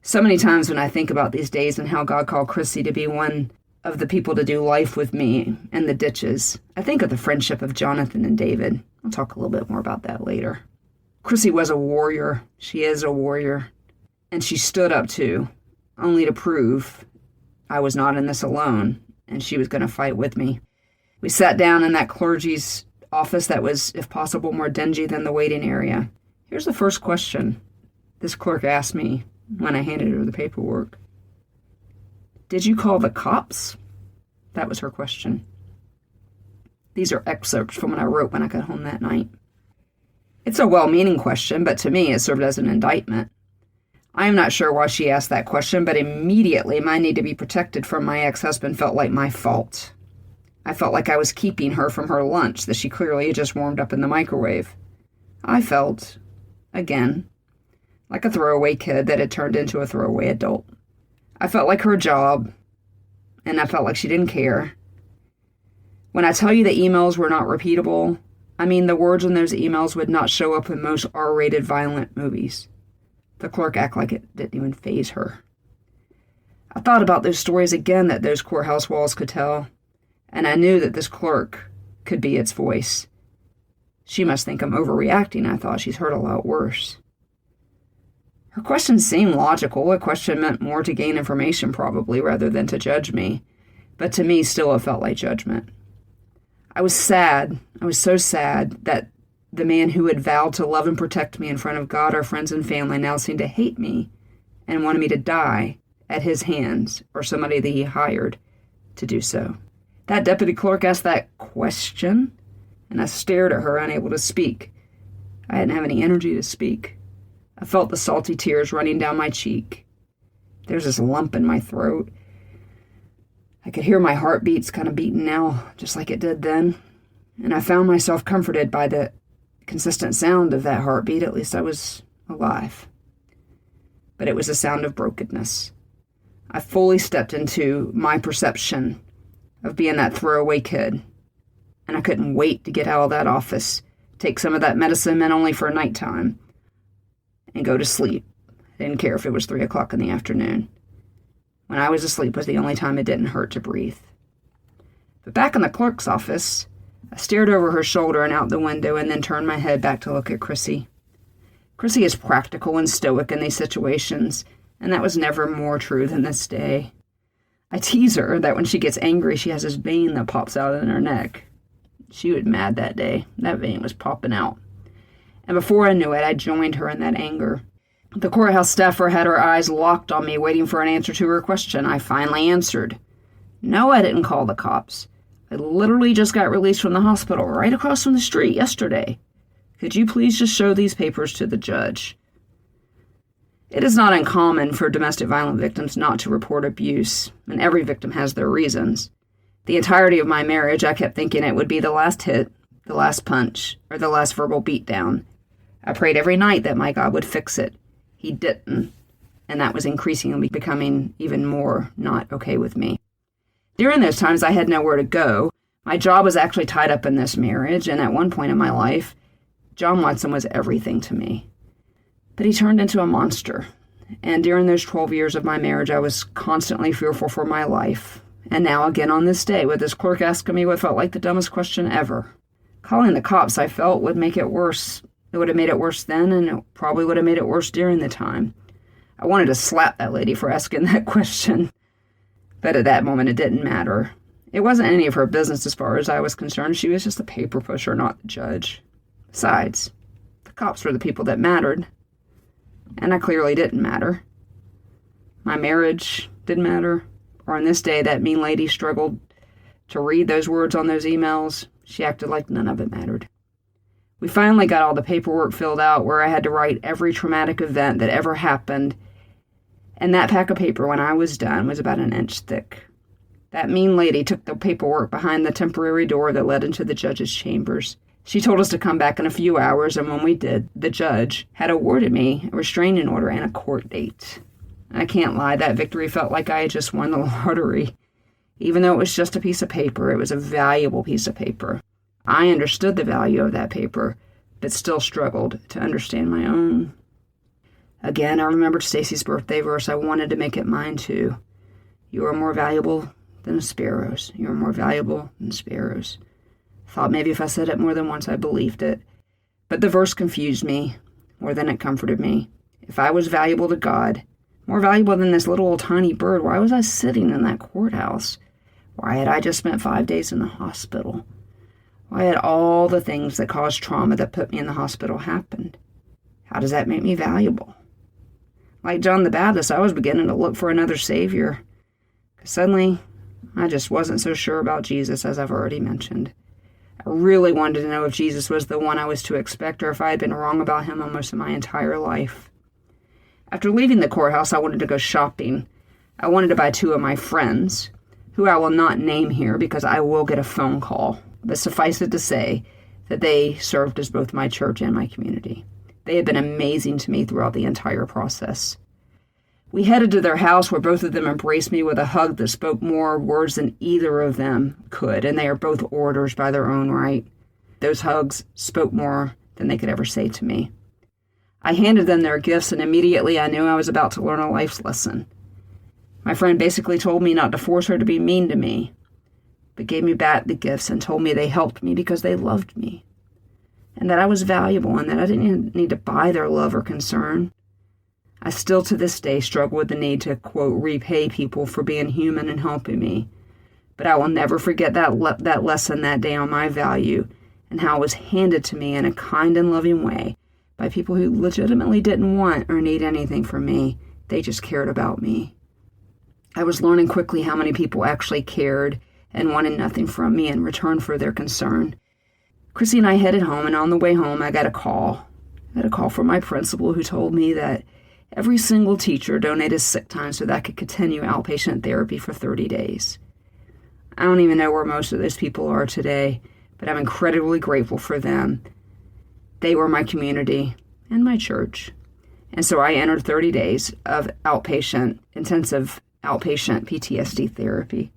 So many times when I think about these days and how God called Chrissy to be one of the people to do life with me in the ditches, I think of the friendship of Jonathan and David. I'll talk a little bit more about that later. Chrissy was a warrior. She is a warrior. And she stood up too, only to prove I was not in this alone, and she was going to fight with me. We sat down in that clergy's office that was, if possible, more dingy than the waiting area. Here's the first question this clerk asked me when I handed her the paperwork. "Did you call the cops?" That was her question. These are excerpts from what I wrote when I got home that night. It's a well-meaning question, but to me it served as an indictment. I am not sure why she asked that question, but immediately my need to be protected from my ex-husband felt like my fault. I felt like I was keeping her from her lunch that she clearly had just warmed up in the microwave. I felt, again, like a throwaway kid that had turned into a throwaway adult. I felt like her job, and I felt like she didn't care. When I tell you the emails were not repeatable, I mean the words in those emails would not show up in most R-rated violent movies. The clerk acted like it didn't even faze her. I thought about those stories again that those courthouse walls could tell, and I knew that this clerk could be its voice. She must think I'm overreacting, I thought. She's heard a lot worse. Her question seemed logical. A question meant more to gain information, probably, rather than to judge me. But to me, still, it felt like judgment. I was sad. I was so sad that the man who had vowed to love and protect me in front of God, our friends, and family now seemed to hate me and wanted me to die at his hands or somebody that he hired to do so. That deputy clerk asked that question, and I stared at her, unable to speak. I didn't have any energy to speak. I felt the salty tears running down my cheek. There's this lump in my throat. I could hear my heartbeats kind of beating now, just like it did then. And I found myself comforted by the consistent sound of that heartbeat. At least I was alive. But it was a sound of brokenness. I fully stepped into my perception of being that throwaway kid. And I couldn't wait to get out of that office, take some of that medicine meant only for nighttime, and go to sleep. I didn't care if it was 3 o'clock in the afternoon. When I was asleep was the only time it didn't hurt to breathe. But back in the clerk's office, I stared over her shoulder and out the window and then turned my head back to look at Chrissy. Chrissy is practical and stoic in these situations, and that was never more true than this day. I tease her that when she gets angry, she has this vein that pops out in her neck. She was mad that day. That vein was popping out. And before I knew it, I joined her in that anger. The courthouse staffer had her eyes locked on me, waiting for an answer to her question. I finally answered. No, I didn't call the cops. I literally just got released from the hospital right across from the street yesterday. Could you please just show these papers to the judge? It is not uncommon for domestic violence victims not to report abuse, and every victim has their reasons. The entirety of my marriage, I kept thinking it would be the last hit, the last punch, or the last verbal beatdown. I prayed every night that my God would fix it. He didn't, and that was increasingly becoming even more not okay with me. During those times, I had nowhere to go. My job was actually tied up in this marriage, and at one point in my life, John Watson was everything to me. But he turned into a monster, and during those 12 years of my marriage, I was constantly fearful for my life. And now, again on this day, with this clerk asking me what felt like the dumbest question ever. Calling the cops, I felt, would make it worse. It would have made it worse then, and it probably would have made it worse during the time. I wanted to slap that lady for asking that question. But at that moment, it didn't matter. It wasn't any of her business as far as I was concerned. She was just a paper pusher, not the judge. Besides, the cops were the people that mattered. And I clearly didn't matter. My marriage didn't matter. Or on this day, that mean lady struggled to read those words on those emails. She acted like none of it mattered. We finally got all the paperwork filled out where I had to write every traumatic event that ever happened. And that pack of paper, when I was done, was about an inch thick. That mean lady took the paperwork behind the temporary door that led into the judge's chambers. She told us to come back in a few hours, and when we did, the judge had awarded me a restraining order and a court date. I can't lie, that victory felt like I had just won the lottery. Even though it was just a piece of paper, it was a valuable piece of paper. I understood the value of that paper, but still struggled to understand my own. Again, I remembered Stacy's birthday verse. I wanted to make it mine, too. You are more valuable than the sparrows. You are more valuable than sparrows. Thought maybe if I said it more than once, I believed it. But the verse confused me more than it comforted me. If I was valuable to God, more valuable than this little old tiny bird, why was I sitting in that courthouse? Why had I just spent 5 days in the hospital? Why had all the things that caused trauma that put me in the hospital happened? How does that make me valuable? Like John the Baptist, I was beginning to look for another savior. Suddenly, I just wasn't so sure about Jesus, as I've already mentioned. I really wanted to know if Jesus was the one I was to expect or if I had been wrong about him almost my entire life. After leaving the courthouse, I wanted to go shopping. I wanted to buy 2 of my friends, who I will not name here because I will get a phone call. But suffice it to say that they served as both my church and my community. They had been amazing to me throughout the entire process. We headed to their house where both of them embraced me with a hug that spoke more words than either of them could, and they are both orators by their own right. Those hugs spoke more than they could ever say to me. I handed them their gifts, and immediately I knew I was about to learn a life lesson. My friend basically told me not to force her to be mean to me, but gave me back the gifts and told me they helped me because they loved me, and that I was valuable and that I didn't need to buy their love or concern. I still to this day struggle with the need to, quote, repay people for being human and helping me, but I will never forget that lesson that day on my value and how it was handed to me in a kind and loving way by people who legitimately didn't want or need anything from me. They just cared about me. I was learning quickly how many people actually cared and wanted nothing from me in return for their concern. Chrissy and I headed home, and on the way home, I got a call. I got a call from my principal who told me that every single teacher donated sick time so that I could continue outpatient therapy for 30 days. I don't even know where most of those people are today, but I'm incredibly grateful for them. They were my community and my church. And so I entered 30 days of intensive outpatient PTSD therapy.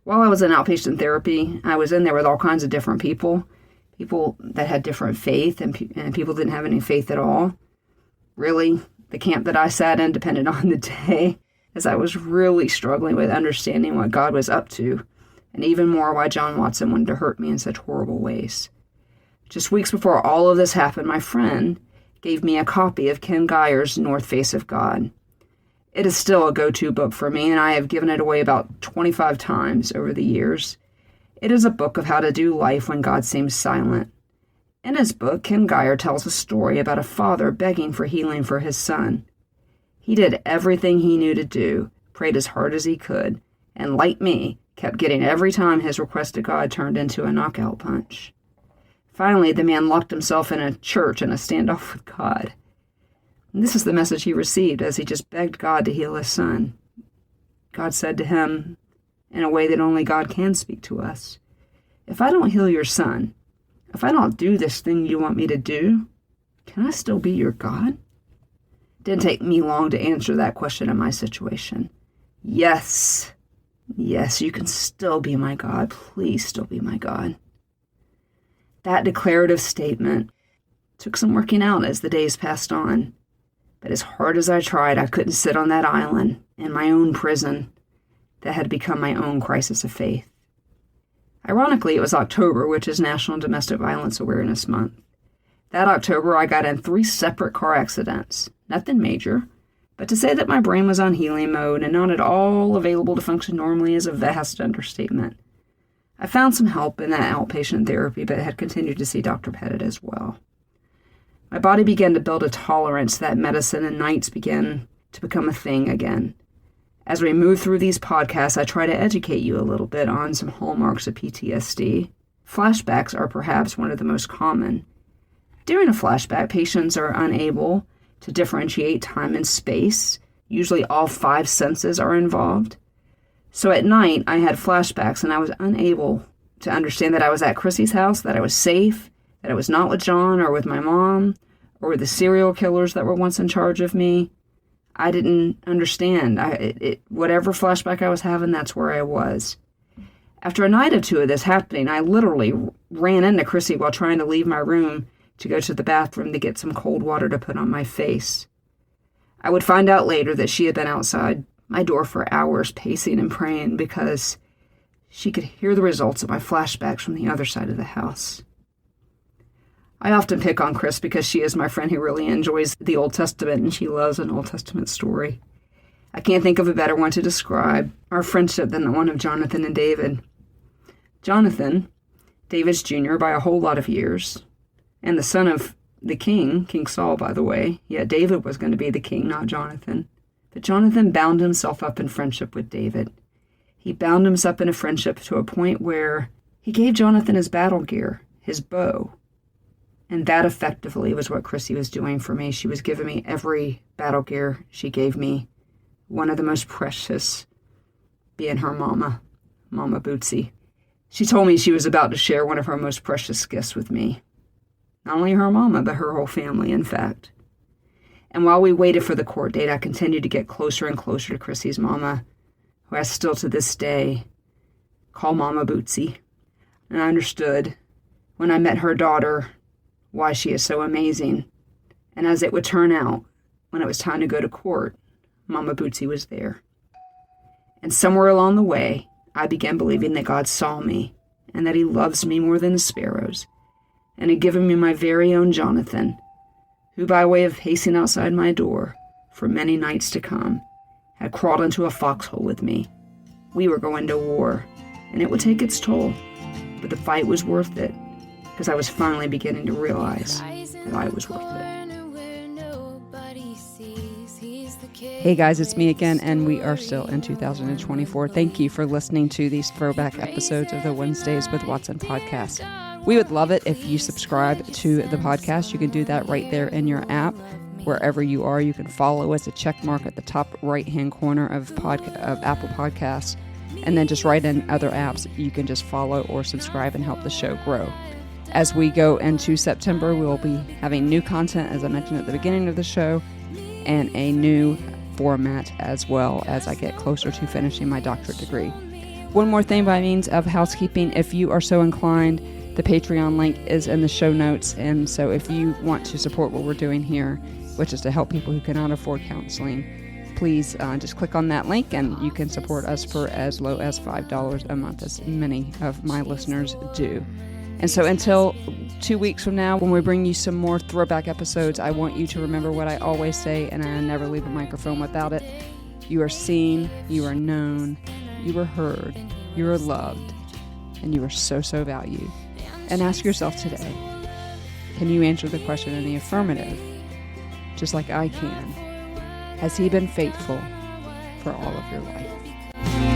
While I was in outpatient therapy, I was in there with all kinds of different people that had different faith and people didn't have any faith at all. Really, the camp that I sat in depended on the day, as I was really struggling with understanding what God was up to, and even more why John Watson wanted to hurt me in such horrible ways. Just weeks before all of this happened, my friend gave me a copy of Ken Geyer's North Face of God. It is still a go-to book for me, and I have given it away about 25 times over the years. It is a book of how to do life when God seems silent. In his book, Ken Geyer tells a story about a father begging for healing for his son. He did everything he knew to do, prayed as hard as he could, and like me, kept getting every time his request to God turned into a knockout punch. Finally, the man locked himself in a church in a standoff with God. And this is the message he received as he just begged God to heal his son. God said to him, in a way that only God can speak to us, "If I don't heal your son, if I don't do this thing you want me to do, can I still be your God?" It didn't take me long to answer that question in my situation. Yes, you can still be my God. Please still be my God. That declarative statement took some working out as the days passed on. But as hard as I tried, I couldn't sit on that island in my own prison that had become my own crisis of faith. Ironically, it was October, which is National Domestic Violence Awareness Month. That October, I got in 3 separate car accidents. Nothing major, but to say that my brain was on healing mode and not at all available to function normally is a vast understatement. I found some help in that outpatient therapy, but had continued to see Dr. Pettit as well. My body began to build a tolerance that medicine and nights began to become a thing again. As we move through these podcasts, I try to educate you a little bit on some hallmarks of PTSD. Flashbacks are perhaps one of the most common. During a flashback, patients are unable to differentiate time and space. Usually all 5 senses are involved. So at night, I had flashbacks and I was unable to understand that I was at Chrissy's house, that I was safe, that I was not with John or with my mom or with the serial killers that were once in charge of me. I didn't understand. Whatever flashback I was having, that's where I was. After a night or 2 of this happening, I literally ran into Chrissy while trying to leave my room to go to the bathroom to get some cold water to put on my face. I would find out later that she had been outside my door for hours pacing and praying because she could hear the results of my flashbacks from the other side of the house. I often pick on Chris because she is my friend who really enjoys the Old Testament and she loves an Old Testament story. I can't think of a better one to describe our friendship than the one of Jonathan and David. Jonathan David's junior by a whole lot of years, and the son of the king, King Saul, by the way. Yet David was going to be the king, not Jonathan. But Jonathan bound himself up in friendship with David. He bound himself up in a friendship to a point where he gave Jonathan his battle gear, his bow. And that effectively was what Chrissy was doing for me. She was giving me every battle gear she gave me. One of the most precious being her mama, Mama Bootsy. She told me she was about to share one of her most precious gifts with me. Not only her mama, but her whole family, in fact. And while we waited for the court date, I continued to get closer and closer to Chrissy's mama, who I still to this day call Mama Bootsy. And I understood when I met her daughter why she is so amazing. And as it would turn out, when it was time to go to court, Mama Bootsy was there. And somewhere along the way, I began believing that God saw me and that he loves me more than the sparrows and had given me my very own Jonathan, who by way of pacing outside my door for many nights to come, had crawled into a foxhole with me. We were going to war, and it would take its toll, but the fight was worth it, because I was finally beginning to realize that I was worth it. Hey guys, it's me again, and we are still in 2024. Thank you for listening to these throwback episodes of the Wednesdays with Watson podcast. We would love it if you subscribe to the podcast. You can do that right there in your app. Wherever you are, you can follow us, a check mark at the top right-hand corner of Apple Podcasts. And then just write in other apps. You can just follow or subscribe and help the show grow. As we go into September, we will be having new content, as I mentioned at the beginning of the show, and a new format as well as I get closer to finishing my doctorate degree. One more thing by means of housekeeping, if you are so inclined, the Patreon link is in the show notes, and so if you want to support what we're doing here, which is to help people who cannot afford counseling, please just click on that link and you can support us for as low as $5 a month, as many of my listeners do. And so until 2 weeks from now, when we bring you some more throwback episodes, I want you to remember what I always say, and I never leave a microphone without it. You are seen, you are known, you are heard, you are loved, and you are so, so valued. And ask yourself today, can you answer the question in the affirmative, just like I can? Has he been faithful for all of your life?